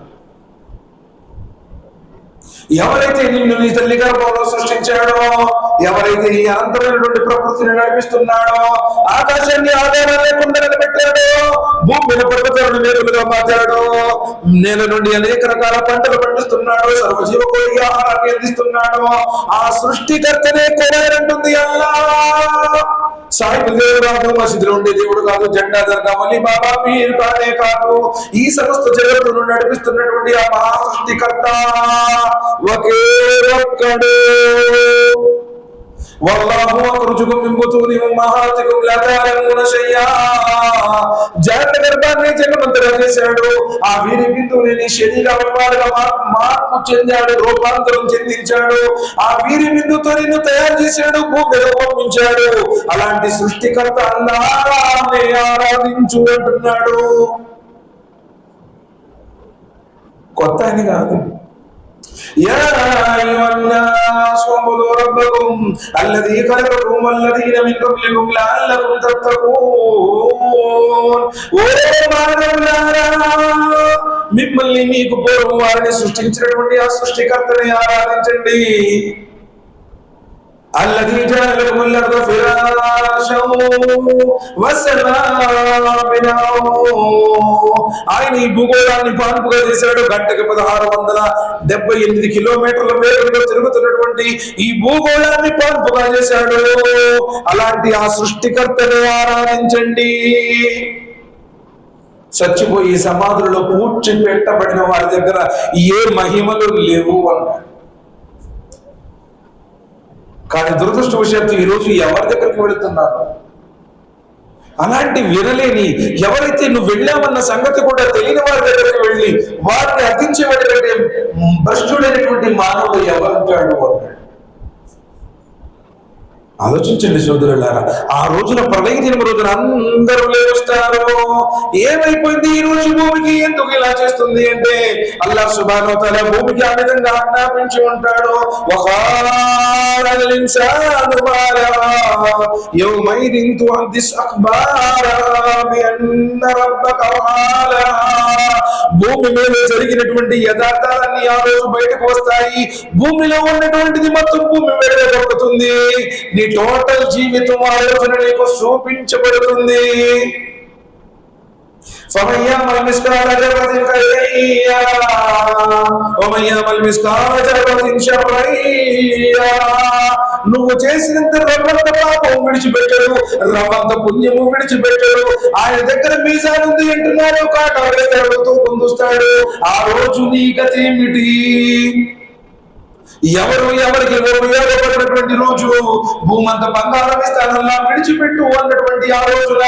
Speaker 1: ఎవరైతే నిన్ను నీ తల్లి గర్భంలో సృష్టించాడో, ఎవరైతే ఈ అనంతమైనటువంటి ప్రకృతిని నడిపిస్తున్నాడో, ఆకాశాన్ని ఆధారం లేకుండా నిలబెట్టాడో, భూమిని పర్వతాలను నేరుగా మార్చాడో, నేల నుండి అనేక రకాల పంటలు పండిస్తున్నాడో, సర్వజీవకోటి ఆహారాన్ని అందిస్తున్నాడో, ఆ సృష్టికర్తనే కోరారంటుంది అల్లాహ్. సాయిబు దేవుడు కాదు, మసీదులో ఉండే దేవుడు కాదు, జెండా దర్గా వలి బాబా పీర్ కానే కాదు. ఈ సమస్త జగత్తును నడిపిస్తున్నటువంటి ఆ మహా సృష్టికర్త ఒకే ఒక్కడు. వల్లాహు అఖ్రజకుం మిన్ బుతూని ఉమ్మహాతికుం లా తఅలమూన షయ్యా. జాగ్రత్త గర్భాన్ని జగమంతగా చేశాడు. ఆ వీరి బిందువుని నీ శరీర అవయవాలుగా మార్పు చెందాడు, రూపాంతరం చెందించాడు. ఆ వీరి బిందుతో నిన్ను తయారు చేశాడు, భూమిలో పంపించాడు. అలాంటి సృష్టికర్త అల్లాహ్నే ఆరాధించు అంటున్నాడు. కొత్త అని కాదు. యా అయ్యుహన్నాస్ ఉబుదూ రబ్బకుం అల్లదీ ఖలకకుం వల్లదీన మిన్ కబ్లికుం లఅల్లకుం తత్తఖూన్. ఓ మానవులారా, మిమ్మల్ని మీకు పూర్వం వారిని సృష్టించినటువంటి ఆ సృష్టికర్తని ఆరాధించండి. الذي جعل لكم الأرض فراشا والسماء بناء. ఆయన ఈ భూగోళాన్ని పాన్పుగా చేశాడు. గంటకి 1678 కిలోమీటర్ల వేగంతో తిరుగుతున్నటువంటి ఈ భూగోళాన్ని పాన్పుగా చేశాడు. అలాంటి ఆ సృష్టికర్తను ఆరాధించండి. చచ్చిపోయి సమాధులలో పూడ్చి పెట్టబడిన వారి దగ్గర ఏ మహిమలు లేవు అన్నాడు. కానీ దురదృష్టవశాత్తు ఈరోజు ఎవరి దగ్గరికి వెళుతున్నారు? అలాంటి వినలేని, ఎవరైతే నువ్వు వెళ్ళావన్న సంగతి కూడా తెలియని వారి దగ్గరికి వెళ్ళి వారిని అర్థించేవాడి భ్రష్టుడైనటువంటి మానవుడు ఎవరుంటాడు అన్నాడు. ఆలోచించండి సోదరులారా, ఆ రోజున ప్రళయ దినం రోజున అందరూ లేస్తారు. ఏమైపోయింది ఈ రోజు భూమికి, ఎందుకు ఇలా చేస్తుంది అంటే అల్లాహ్ సుబ్హానహు వ తఆలా భూమికి ఆ విధంగా ఆజ్ఞాపించి ఉంటాడు. భూమి మీద జరిగినటువంటి యథార్థాలన్నీ ఆ రోజు బయటకు వస్తాయి. భూమిలో ఉన్నటువంటిది మొత్తం భూమి మీద దొరుకుతుంది. నీ టోటల్ జీవితం ఆ రోజున నీకు చూపించబడుతుంది. فمن يعمل مثقال ذرة خيرا يره ومن يعمل مثقال ذرة شرا يره. నువ్వు చేసినంత రవ్వంత పాపం విడిచిపెట్టడు, రవ్వంత పుణ్యము విడిచిపెట్టడు. ఆయన దగ్గర మీజాన్ ఉంది అంటున్నారు, కాటా వేస్తాడు, తూకం చూస్తాడు. ఆ రోజు నీ గతి ఏమిటి? ఎవరికి ఉపయోగపడినటువంటి రోజు, భూమంత బంగారం ఇస్తానన్నా విడిచిపెట్టు అన్నటువంటి ఆ రోజున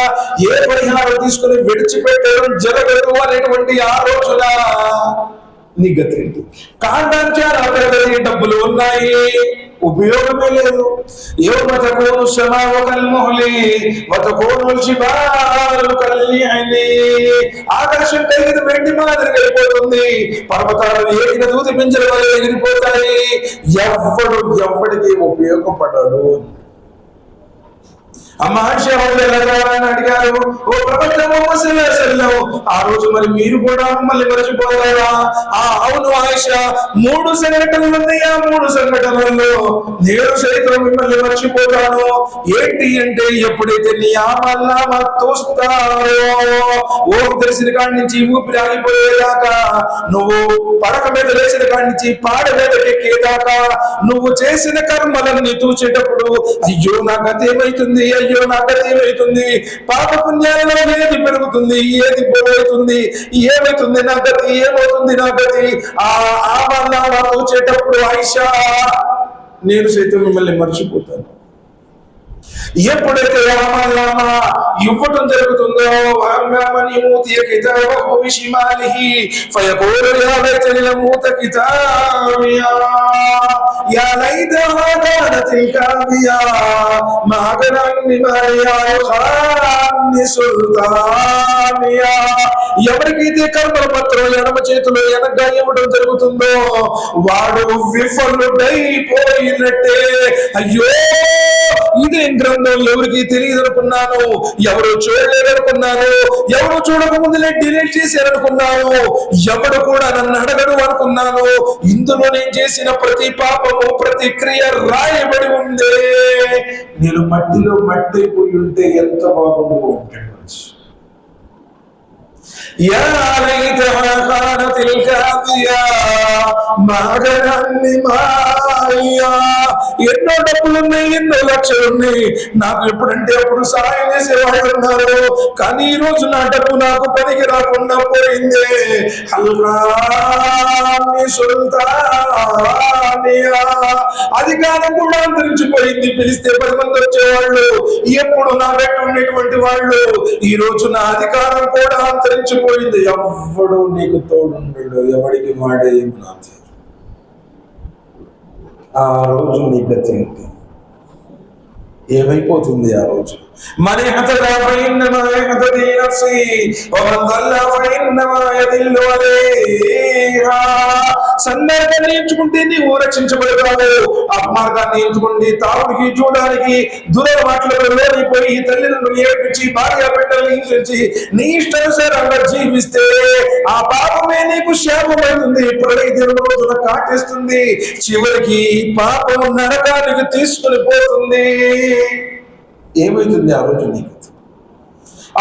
Speaker 1: ఏ పరిహారం తీసుకుని విడిచిపెట్టడం జరగదు అనేటువంటి ఆ రోజున నీ గతి ఏంటి? కాండానికి చాలా పెద్దది డబ్బులు ఉన్నాయి, ఉపయోగమే లేదు. యౌమ తకూను సమావు కల్ముహ్లి వ తకూను జిబాలు కల్లిహ్లి. ఆకాశం కలిగిన వెండి మాదిరిగా అయిపోతుంది, పర్వతాలు ఏగిన దూది పింజల వల్ల ఎగిరిపోతాయి. ఎవ్వడికి ఉపయోగపడడు. అమ్మ ఆయిషా అని అడిగారు, ఓ ప్రపంచము ఆ రోజు మరి మీరు కూడా మమ్మల్ని మర్చిపోతారా? అవును ఆయిషా, 3 సంఘటనలు ఉన్నాయి. ఆ 3 సంఘటనల్లో నేను సైతం మిమ్మల్ని మర్చిపోతాను. ఏంటి అంటే, ఎప్పుడైతే నీ ఆమల్నామా తోస్తారో, ఓ తెలిసిన కాడి నుంచి ఊపిరి ఆగిపోయేదాకా, నువ్వు పడక మీద లేచిన కాడి నుంచి పాడ మీద ఎక్కేదాకా నువ్వు చేసిన కర్మలన్నీ తూచేటప్పుడు అయ్యో నా గతి ఏమైతుంది, అయ్యో నా గతి ఏమైతుంది, పాప పుణ్యాలలో ఏది పెరుగుతుంది, ఏది పోతుంది, ఏమైతుంది నా గతి, ఏమవుతుంది నా గతి, ఆ తూచేటప్పుడు ఆయిషా నేను సైతం మిమ్మల్ని మర్చిపోతాను. ఎప్పుడైతే ఆమల్నామా ఇవ్వటం జరుగుతుందో, వాంగామని మూతియ కితాబహు బిషిమాలిహి ఫయకూలు యా లైతని లం ఊత కితాబియా యా లైతహా కానతిల్ కాదియా మా అగనని మాయా ఖాని సుల్తానియా. ఎవరికైతే కర్మల పత్రం ఎడమ చేతిలో వెనక్గా ఇవ్వడం జరుగుతుందో వాడు విఫలుడైపోయినట్టే. అయ్యో ఇదేం గ్రంథం, ఎవరికి తెలియదు అనుకున్నాను, ఎవరు చూడలేదనుకున్నాను, ఎవరు చూడకముందులే డిలీట్ చేశారనుకున్నాను, ఎవడు కూడా నన్ను అడగడు అనుకున్నాను. ఇందులో నేను చేసిన ప్రతి పాపము, ప్రతి క్రియ రాయబడి ఉందే. నేను మట్టిలో మట్టి అయిపోయి ఉంటే ఎంత బాగుందో ఉంటాడు. యా లైతహా కానతిల్ కాదియా మా అగనని మాయా. ఎన్నో డబ్బులున్నాయి, ఎన్నో లక్షలున్నాయి, నాకు ఎప్పుడంటే అప్పుడు సహాయం చేసేవాళ్ళు ఉన్నారు. కానీ ఈ రోజు నా డబ్బు నాకు పనికి రాకుండా పోయింది. అధికారం కూడా అంతరించిపోయింది. పిలిస్తే 10 మంది వచ్చేవాళ్ళు, ఎప్పుడు నా వెంట ఉండేటువంటి వాళ్ళు. ఈ రోజు నా అధికారం కూడా అంతరించిపోయింది. ఎవ్వడు నీకు తోడుండడు, ఎవడికి వాడే నాది. ఆ రోజు నీ గతి ఏంటి, ఏమైపోతుంది ఆ రోజు? من اهتدى فإنما يهتدي نفسه ومن ضل فإنما يضل عليها. సన్మార్గాన్ని ఎంచుకుంటే నీవు రక్షించబడతావు, అపమార్గాన్ని ఎంచుకుంటే తావుడికి చూడడానికి దురలవాట్లకు లోనిపోయి తల్లిదండ్రులు ఏడ్పించి భార్య బిడ్డలను హింసించి నీ ఇష్టానుసారంగా జీవిస్తే ఆ పాపమే నీకు శాపమవుతుంది, ప్రళయ దినం రోజున కాటేస్తుంది, చివరికి పాపం నరకానికి తీసుకుని పోతుంది. ఏమవుతుంది ఆ రోజు నీకు?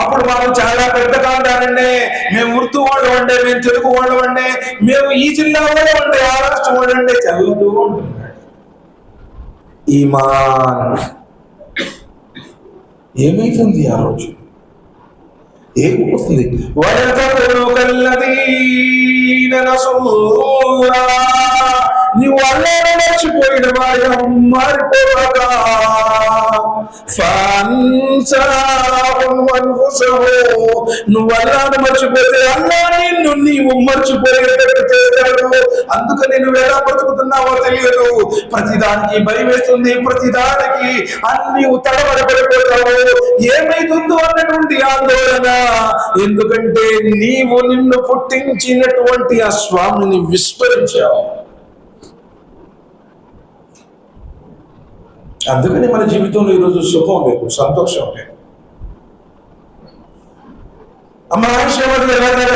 Speaker 1: అప్పుడు మనం చాలా పెద్దగా ఉంటానండి, మేము ఉర్దూ వాళ్ళు అండి, మేము తెలుగు వాళ్ళు అండి, మేము ఈ జిల్లా వాళ్ళు అండి, ఆ రాష్ట్రం వాళ్ళు అండి చదువుతూ ఉంటున్నాడు. ఈమాన్ ఏమైతుంది ఆ రోజు? ఏమవుతుంది? నువ్వు అల్లాను మర్చిపోయిన వాడిగా మారిపోవాక నువ్వు అల్లాను మర్చిపోతే అల్లా నిన్ను నీవు మర్చిపోయేటట్టు చేస్తాడు. అందుకని నువ్వు ఎలా బతుకుతున్నావో తెలియదు, ప్రతిదానికి భయం వేస్తుంది, ప్రతిదానికి అన్ని తడబడబడిపోతావు. ఏమైతుందో అన్నటువంటి ఆందోళన, ఎందుకంటే నీవు నిన్ను పుట్టించినటువంటి ఆ స్వామిని విస్మరించావు. అందుకని మన జీవితంలో ఈరోజు సుఖం లేదు, సంతోషం లేదు.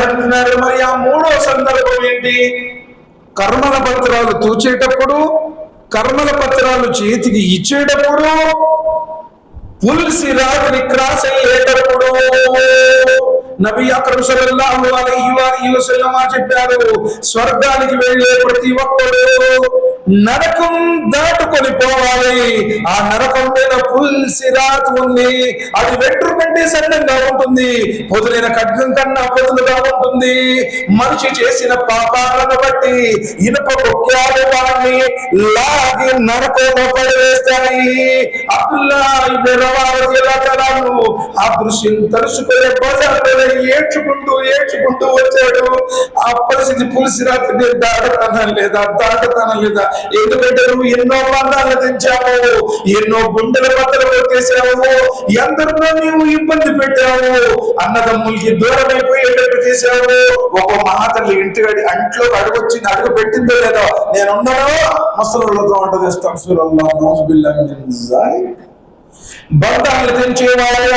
Speaker 1: అంటున్నారు. మరి ఆ మూడో సందర్భం ఏంటి? కర్మల పత్రాలు తూచేటప్పుడు, కర్మల పత్రాలు చేతికి ఇచ్చేటప్పుడు, పుల్సిరాత్ని క్రాస్ అయ్యేటప్పుడు నబీ అక్రమ్ సల్లల్లాహు అలైహి వసల్లం చెప్పారు, స్వర్గానికి వెళ్ళే ప్రతి ఒక్కరు నరకం దాటుకొని పోవాలి. ఆ నరకం మీద పుల్సిరాత్ ఉంది, అది వెంట్రు కంటే సన్నంగా ఉంటుంది, పొదులైన ఖడ్గం కన్నా పొదులుగా ఉంటుంది. మనిషి చేసిన పాపాలను బట్టి ఇనుప బొక్కాలు వారిని లాగి నరకంలో పడివేస్తాయి. అబ్దుల్లా ఇబ్న్ రవాహా రలియల్లాహు తఆలా ఆ దృశ్యం తలుచుకునే బజార్లో ఏడ్చుకుంటూ వచ్చాడు. ఆ పరిస్థితి పులిసిరాత్ దాటతనం లేదా? ఎందుకంటే నువ్వు ఎన్నో బంధాలను తెంచావు, ఎన్నో గుండెల బద్దలు కొట్టేశావు, ఎందరినో నీవు ఇబ్బంది పెట్టావు, అన్నదమ్ములకి దూరం అయిపోయేటట్టు చేశావు. ఒక మహాతల్లి ఇంటికి అంట్లో అడుగు పెట్టిందో లేదో, నేనున్నానో ముసలితో ఉంటుంది. బంధాలు తెంచేవాడు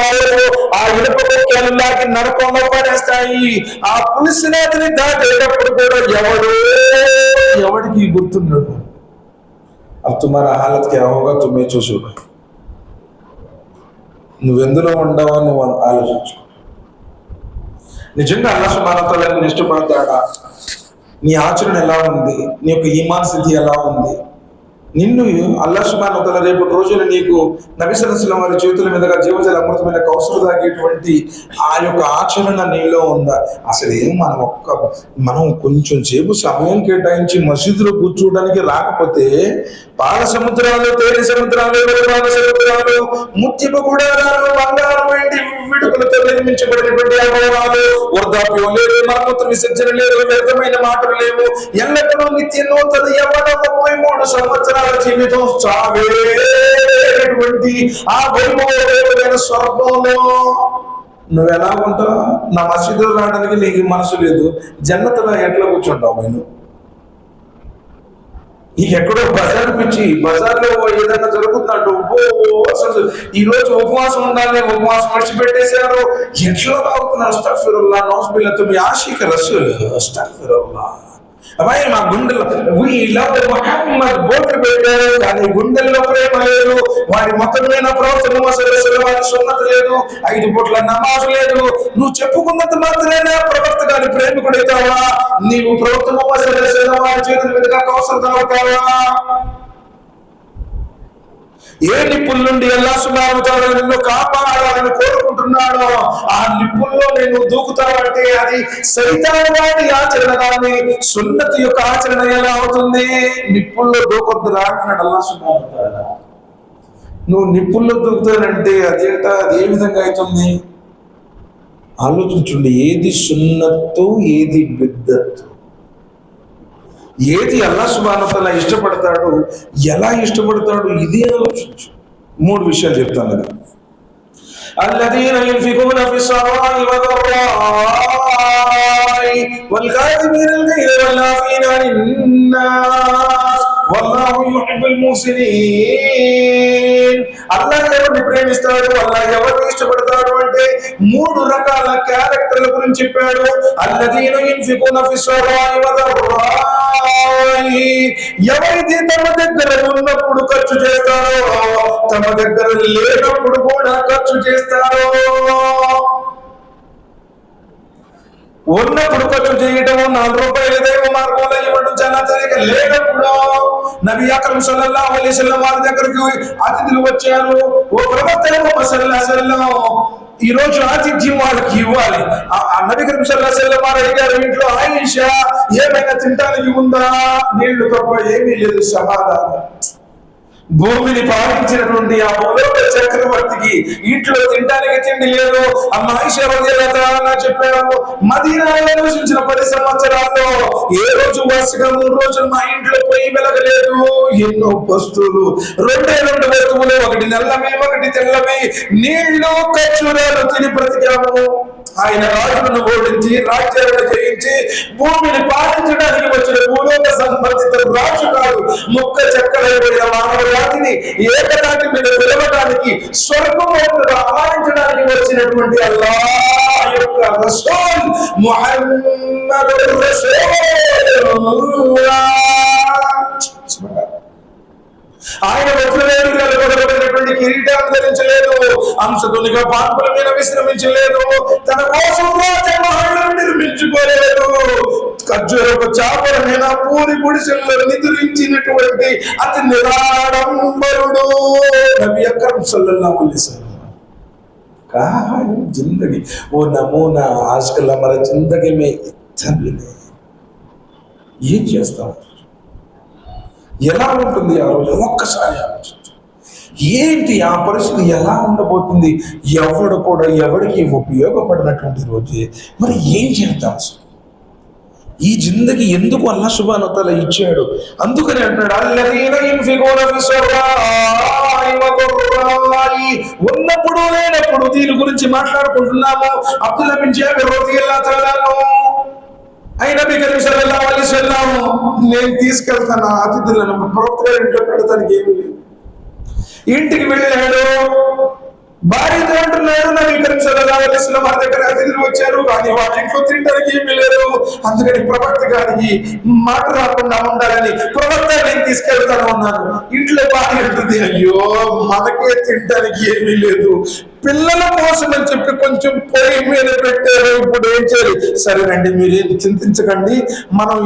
Speaker 1: ఆ ఇనుప బొక్కలు లాగి నరకంలో పడేస్తాయి. ఆ పులిసినాథిని దాటేటప్పుడు కూడా ఎవడికి గుర్తున్నాడు? अब तुम्हारा हालत क्या होगा तुम्हें చూసుకో. నువ్వెందులో ఉండవో నువ్వు ఆలోచించు. నిజంగా అల్లాహ్ సుబ్హానహు వ తఆలా ఇష్టపడతాడా? నీ ఆచరణ ఎలా ఉంది? నీ యొక్క ఈమాన్ స్థితి ఎలా ఉంది? నిన్ను అల్లాహ్ సుబ్హానహు వ తఆలా రేపటి రోజున నీకు నబీ సల్లల్లాహు అలైహి వసల్లం వారి చేతుల మీదుగా జీవజల అమృతమైన కౌసరు తాగేటువంటి ఆ యొక్క ఆచరణ నీలో ఉందా? అసలు ఏం మనం కొంచెం సేపు సమయం కేటాయించి మసీదులో కూర్చోవడానికి రాకపోతే పాల సముద్రాలు, తేనె సముద్రాలు, పాల సముద్రాలు, ముత్యపు గుడారాలు, బంగారం, వెండి విడుకలతో నిర్మించబడినటువంటి భవనాలు, వృద్ధాప్యం లేదు, మలమూత్ర విసర్జన లేదు, వ్యర్థమైన మాటలు లేవు, ఎల్లప్పుడూ నిత్య నూతన యవ్వన 33 సంవత్సరాల జీవితం చావేటువంటి ఆ వైభవమైన స్వర్గంలో నువ్వు ఎలా ఉంటావు? నా మసీదులో రావడానికి నీకు మనసు లేదు, జన్నతులో ఎట్లా కూర్చుంటావు? నేను ఎక్కడో బజార్ పిచ్చి, బజార్లో ఏదైనా జరుగుతున్నట్టు అసలు ఈ రోజు ఉపవాసం ఉండాలి, ఉపవాసం విడిచిపెట్టేశారు, ఎట్లా తాగుతున్నారు? అస్తగ్ఫిరుల్లాహ్, నౌజుబిల్లాహ్, తుమ్ ఆషిక్ రసూల్, అస్తగ్ఫిరుల్లాహ్. అబ్బాయి మా గుండెల్లో మహమ్మద్ బోట్లు పెట్టారు, కానీ గుండెల్లో ప్రేమ లేదు. వాడి మొత్తమైన ప్రవర్తన వాడి సున్నత లేదు, 5 పూట్ల నమాజు లేదు. నువ్వు చెప్పుకున్నంత మాత్రమే ప్రవక్త గారి ప్రేమికుడైతావా? నీవు ప్రవక్త వాడి చేతుల మీదుగా కౌసరు తాగుతావా? ఏ నిప్పుల నుండి అల్లాహ్ సుబ్హానహు వ తఆలా నిన్ను కాపాడాలని కోరుకుంటున్నాడో ఆ నిప్పుల్లో నేను దూకుతావంటే అది సైతాను వాడి ఆచరణ, కానీ సున్నతి యొక్క ఆచరణ ఎలా అవుతుంది? నిప్పుల్లో దూకొద్దురా అంటున్నాడు అల్లాహ్ సుబ్హానహు వ తఆలా. నువ్వు నిప్పుల్లో దూకుతానంటే అదేంటా? అది ఏ విధంగా అవుతుంది? ఆలోచించండి. ఏది సున్నత్తు, ఏది బిద్దత్తు, ఏది అల్లాహ్ సుబ్హానహు వ తఆలా ఇష్టపడతాడు, ఎలా ఇష్టపడతాడు, ఇది ఆలోచించు. 3 విషయాలు చెప్తాను కదా. الذين ينفقون في السراء والضراء والكاظمين الغيظ والعافين عن الناس والله يحب المحسنين. అల్లాహ్ ఎవరిని ప్రేమిస్తాడు, అల్లాహ్ ఎవరిని ఇష్టపడతాడు అంటే 3 రకాల క్యారెక్టర్ల గురించి చెప్పాడు. అల్లదీన యున్ఫికున ఫిస్సరాయి వదర్రాయి, ఎవరైతే తమ దగ్గర ఉన్నప్పుడు ఖర్చు చేస్తారో, తమ దగ్గర లేనప్పుడు కూడా ఖర్చు చేస్తారో. ఉన్నప్పుడు ఖర్చు చేయటము, 4 రూపాయలు దైవ మార్గంలో ఇవ్వడం చాలా తేలిక. లేనప్పుడు నబీ అక్రమ్ సల్లల్లాహు అలైహి వసల్లం వారి దగ్గరికి అతిథులు వచ్చారు. ఓ ప్రవక్త ముహమ్మద్ సల్లల్లాహు అలైహి వసల్లం, ఈ రోజు ఆతిథ్యం వాళ్ళకి ఇవ్వాలి. నబీ అక్రమ్ సల్లల్లాహు అలైహి వసల్లం వారు అడిగారు, ఇంట్లో ఆయిషా ఏమైనా తినడానికి ఉందా? నీళ్లు తప్ప ఏమీ లేదు సమాధానం. భూమిని పాలించినటువంటి ఆ భూలోక చక్రవర్తికి ఇంట్లో తినడానికి తిండి లేదు. అమ్మ ఆయిషా రలియల్లాహు అన్హా చెప్పారు, మదీనాలో నివసించిన 10 సంవత్సరాల్లో ఏ రోజు వరుసగా 3 రోజులు మా ఇంట్లో పొయ్యి వెలగలేదు. ఎన్నో వస్తువులు, 2 వస్తువులు, ఒకటి నల్లవి ఒకటి తెల్లవి, నీళ్లు ఖర్జూరాలు తిని బ్రతికాము. ఆయన రాజులను ఓడించి రాజ్యాలను జయించి భూమిని పాలించడానికి వచ్చిన భూలోక సంబంధిత రాజు కాదు. ముక్క చెక్కలైపోయిన మానవ జాతిని ఏకతాటి మీద నిలవడానికి, స్వర్గం ఆరాధించడానికి వచ్చినటువంటి అల్లాహ్ యొక్క రసూల్ ముహమ్మదుర్ రసూలుల్లాహ్. ఆయన వజ్రవేలు కొనబడినటువంటి కిరీటాన్ని ధరించలేదు, అంశతునిగా పాన్పుల మీద విశ్రమించలేదు, తన కోసం రాజమహల్లను నిర్మించుకోలేదు, ఖర్జూరపు చాపల మీద పూరి గుడిసెల్లో నిద్రించినటువంటి అతి నిరాడంబరుడు నబీ అక్రమ్ సల్లల్లాహు అలైహి వసల్లం. जिंदगी वो नमूना आजकल हमारा जिंदगी में इतना भी नहीं. ఏం చేస్తాం? ఎలా ఉంటుంది ఆ రోజు? ఒక్కసారి ఆలోచించు. ఏంటి ఆ పరిస్థితి ఎలా ఉండబోతుంది? ఎవడు కూడా ఎవరికి ఉపయోగపడినటువంటి రోజే. మరి ఏం చేద్దాం? ఈ జిందగీ ఎందుకు అల్లాహ్ సుబ్హానహు వ తఆలా ఇచ్చాడు? అందుకని అంటాడు, అల్లదీన యున్ఫికూన ఫిస్సరాయి వదర్రాయి. ఉన్నప్పుడు లేనప్పుడు దీని గురించి మాట్లాడుకుంటున్నాము. అబ్దుల్లా బిన్ జాబిర్ రలియల్లాహు తఆలా ఆయన నబీ కరీం సల్లల్లాహు అలైహి వసల్లం, నేను తీసుకెళ్తాను అతిథులను ప్రవక్త గారి ఇంట్లో పెడతానికి ఏమీ లేదు. ఇంటికి వెళ్ళాడు, భార్యతో అంటున్నాడు, నబీ కరీం సల్లల్లాహు అలైహి వసల్లం వారి దగ్గర అతిథులు వచ్చారు, కానీ వాళ్ళ ఇంట్లో తినడానికి ఏమీ లేదు. అందుకని ప్రవక్త గారికి మాట రాకుండా ఉండాలని ప్రవక్త నేను తీసుకెళ్తాను అన్నాను. ఇంట్లో భార్య ఉంటుంది, అయ్యో మనకే తినడానికి ఏమీ లేదు, పిల్లల కోసం అని చెప్పి కొంచెం పొయ్యి మీద పెట్టారు, ఇప్పుడు ఏం చేయాలి? సరేనండి, మీరేం చింతించకండి, మనం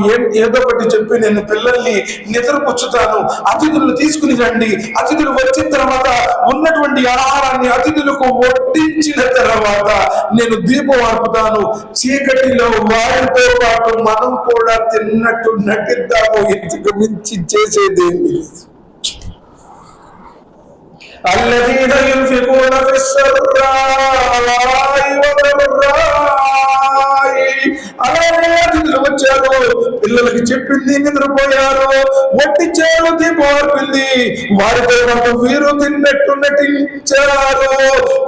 Speaker 1: ఏదో ఒకటి చెప్పి నేను పిల్లల్ని నిద్రపుచ్చుతాను, అతిథులను తీసుకుని రండి. అతిథులు వచ్చిన తర్వాత ఉన్నటువంటి ఆహారాన్ని అతిథులకు వడ్డించిన తర్వాత నేను దీపం ఆర్పుతాను. చీకటిలో వారితో పాటు మనం కూడా తిన్నట్టు నటిద్దాము, ఇంతకు మించి చేసేదేమి. الذين ينفقون في السراء والضراء. అలానే అతిథులు వచ్చారు, పిల్లలకి చెప్పింది నిద్రపోయారు, వడ్డించారు, దీపం ఆర్పింది, వారితో పాటు వీరు తిన్నట్టు నటించారు.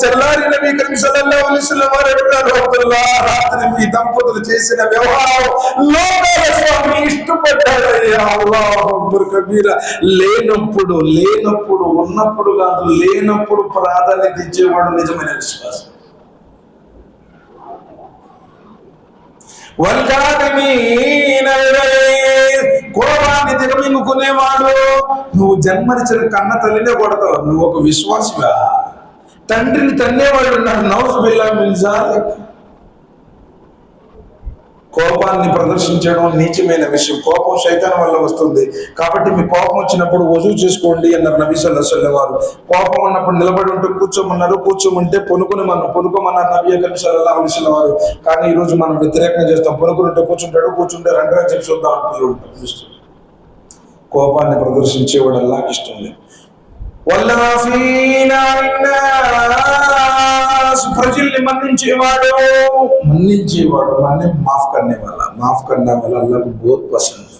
Speaker 1: తెల్లారి నబీ కరీం సల్లల్లాహు అలైహి వసల్లం వారు అంటారు, అబ్దుల్లా, రాత్రి మీ దంపతులు చేసిన వ్యవహారం లోకాల స్వామి ఇష్టపడ్డారయ్యా. అల్లాహు అక్బర్ కబీరా. లేనప్పుడు ఉన్నప్పుడు కాదు, లేనప్పుడు ప్రాధాన్యత ఇచ్చేవాడు నిజమైన విశ్వాసం. కోపాన్ని దిగమింగుకునేవాడు. నువ్వు జన్మనిచ్చిన కన్న తల్లినే కొడతావు, నువ్వు ఒక విశ్వాసివా? తండ్రిని తన్నేవాళ్ళు ఉన్నారు, నౌజు బిల్లాహి మిన్ జాలిక్. కోపాన్ని ప్రదర్శించడం నీచమైన విషయం. కోపం శైతాన్ వల్ల వస్తుంది. కాబట్టి మీ కోపం వచ్చినప్పుడు వజూ చేసుకోండి అన్నారు నబీ సల్లల్లాహు అలైహి వసల్లం వారు. కోపం ఉన్నప్పుడు నిలబడి ఉంటే కూర్చోమన్నారు, కూర్చోమంటే పొనుకోమన్నారు నబీ కరీం సల్లల్లాహు అలైహి వసల్లం వారు. కానీ ఈ రోజు మనం వ్యతిరేకంగా చేస్తాం. పొనుకుంటే కూర్చుంటాడు, కూర్చుంటే రండి చెప్పి చూద్దాం అంటూ ఉంటాం. కోపాన్ని ప్రదర్శించేవాడు అల్లాహ్కి ఇష్టం లేదు. ప్రజల్ని మన్నించేవాడు, माफ करने वाला अल्लाह को बहुत पसंद है.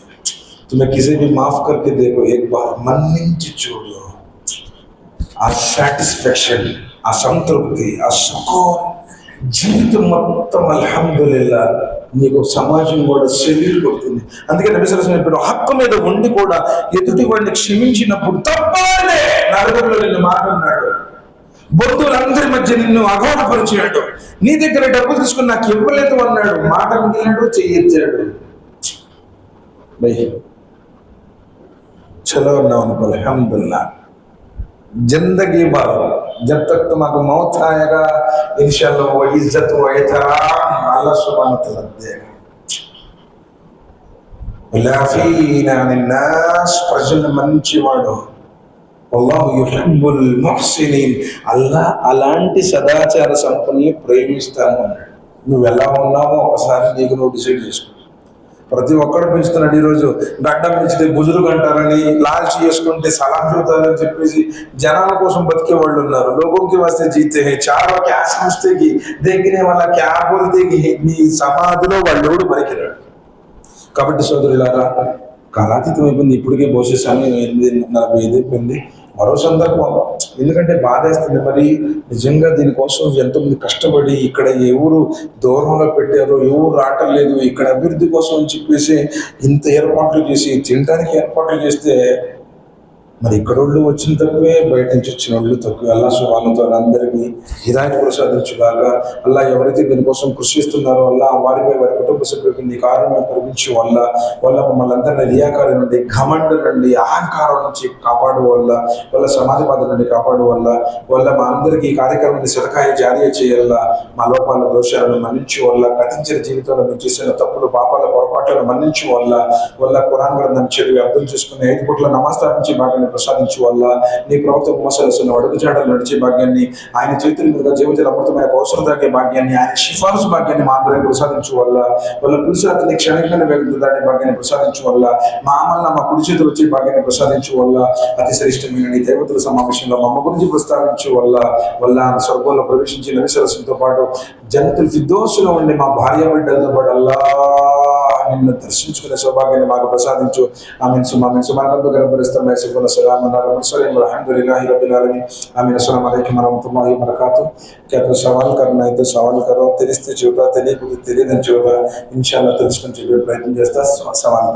Speaker 1: तुम्हें किसी भी माफ करके देखो, एक बार मन्निंచి చూడు, ఆ సాటిస్ఫాక్షన్, ఆ సంతృప్తి, ఆ సుఖం, జీవితం మొత్తం అల్హమ్దులిల్లా. నీకు సమాజం కూడా సెల్యూట్ కొడుతుంది. అందుకే నబీ సల్లల్లాహు అలైహి వసల్లం హక్కు మీద ఉండి కూడా ఎదుటి వాడిని క్షమించినప్పుడు తప్పదే నలుగురిలో నిన్ను మాట్లాడినాడు, బంధువులందరి మధ్య నిన్ను అగౌరవపరిచాడు, నీ దగ్గర డబ్బులు తీసుకుని నాకు ఇవ్వలేదు అన్నాడు, మాట మిగిలినాడు, చెయ్యెత్తాడు. భయ్ చలో అన్నావు అనుకో అల్హమ్దులిల్లా. जिंदगी भर जब तक तुम्हारा मौत आएगा इंशाल्लाह वो इज्जत वो एहतराम अल्लाह सुब्हानहू तआला देगा. लाफीना अनिन्नास, ప్రజలు మంచివాడు, అల్లాహు యుహిబ్బుల్ ముహ్సినీన్, అల్లాహ్ అలాంటి సదాచార సంపన్నుల్ని ప్రేమిస్తాను అన్నాడు. నువ్వు ఎలా ఉన్నావో ఒకసారి నీకు నువ్వు డిసైడ్ చేసుకో. ప్రతి ఒక్కడు పెంచుతున్నాడు ఈరోజు. గడ్డం పెంచితే బుజురుగు అంటారని, లాల్చి చేసుకుంటే సలాం చూతారని చెప్పేసి జనాల కోసం బతికే వాళ్ళు ఉన్నారు. లోగోంకి వస్తే జీతే హై, చారో క్యా సమజ్తేకి, దేఖనే వాళ్ళ క్యా బోల్తేకి, నీ సమాధిలో వాళ్ళు ఎవడు బరికిరాడు. కాబట్టి సోదరులారా, కాలాతీతం అయిపోయింది. ఇప్పటికే బహుశా సమయం 8:45 అయిపోయింది. మరో సందర్భంలో, ఎందుకంటే బాధేస్తుంది. మరి నిజంగా దీనికోసం ఎంతోమంది కష్టపడి ఇక్కడ ఎవరు దూరంలో పెట్టారు, ఎవరు రావటం లేదు, ఇక్కడ అభివృద్ధి కోసం అని చెప్పేసి ఇంత ఏర్పాట్లు చేసి తినడానికి ఏర్పాట్లు చేస్తే మరి ఇక్కడ వాళ్ళు వచ్చిన తక్కువే, బయట నుంచి వచ్చిన వాళ్ళు తక్కువే. అల్లా సుబ్హానహు తఆలా అందరికీ హిదాయత్ ప్రసాదించుగాక. అల్లా ఎవరైతే దీనికోసం కృషి చేస్తున్నారో అల్లా వారిపై, వారి కుటుంబ సభ్యులకి నీ కారుణ్యం కల్పించు వల్ల మమ్మల్ని అందరినీ రియాకారి నుండి, ఘమండ నుండి, అహంకారం నుంచి కాపాడు వల్ల సమాజవాద నుండి కాపాడు వల్ల మా అందరికీ ఈ కార్యక్రమాన్ని సదకాయ జారీ చేయాల. మా లోపాల దోషాలను మన్నించు వల్ల, గతించిన జీవితంలో మేము చేసిన తప్పులు పాపాల పొరపాట్లను మన్నించు వల్ల ఖురాన్ గ్రంథం చెడు అర్థం చేసుకుని 5 పూట్ల నమాజ్ స్థాపించి భాగ్యాన్ని ప్రసాదించు వల్ల, నీ ప్రవక్త ముహమ్మద్ అడుగు జాడలు నడిచే భాగ్యాన్ని, ఆయన చేతుల మీద జీవితాల అమృతమైన అవసరం తాగే భాగ్యాన్ని, ఆయన సిఫారసు భాగ్యాన్ని మా అందరికీ ప్రసాదించు వల్ల పురుషురాత్రి క్షణికమైన వేగంతో దాటే భాగ్యాన్ని ప్రసాదించు వల్ల, మా అమల్ని మా కుడి చేతులు వచ్చే భాగ్యాన్ని ప్రసాదించు వల్ల, అతి శ్రేష్టమైన నీ దేవతల సమావేశంలో మా అమ్మ గురించి ప్రస్తావించు వల్ల స్వర్గంలో ప్రవేశించి నబీ సరస్సుతో పాటు జన్నతుల్ ఫిర్దౌస్లో ఉండే మా భార్య బిడ్డలతో పాటు అల్లా నిన్ను దర్శించుకునే సౌభాగ్యాన్ని మాకు ప్రసాదించు. ఆమీన్ సుమ్మా ఆమీన్. సుబ్హాన రబ్బిక రబ్బిల్ ఇజ్జతి యసిఫూన్, సలామున్ అలల్ ముర్సలీన్, వల్హమ్దులిల్లాహి రబ్బిల్ ఆలమీన్. ఆమీన్. అస్సలాము अलैकुम रहमतुल्लाहि व बरकातहू. क्या तो सवाल करना है तो सवाल करो, తెలిస్తే చూడ, తెలియకపోతే తెలియదని చూడ. ఇన్షాల్లాహ్ తెలుసుకొని చెప్పే ప్రయత్నం చేస్తా. సవాల్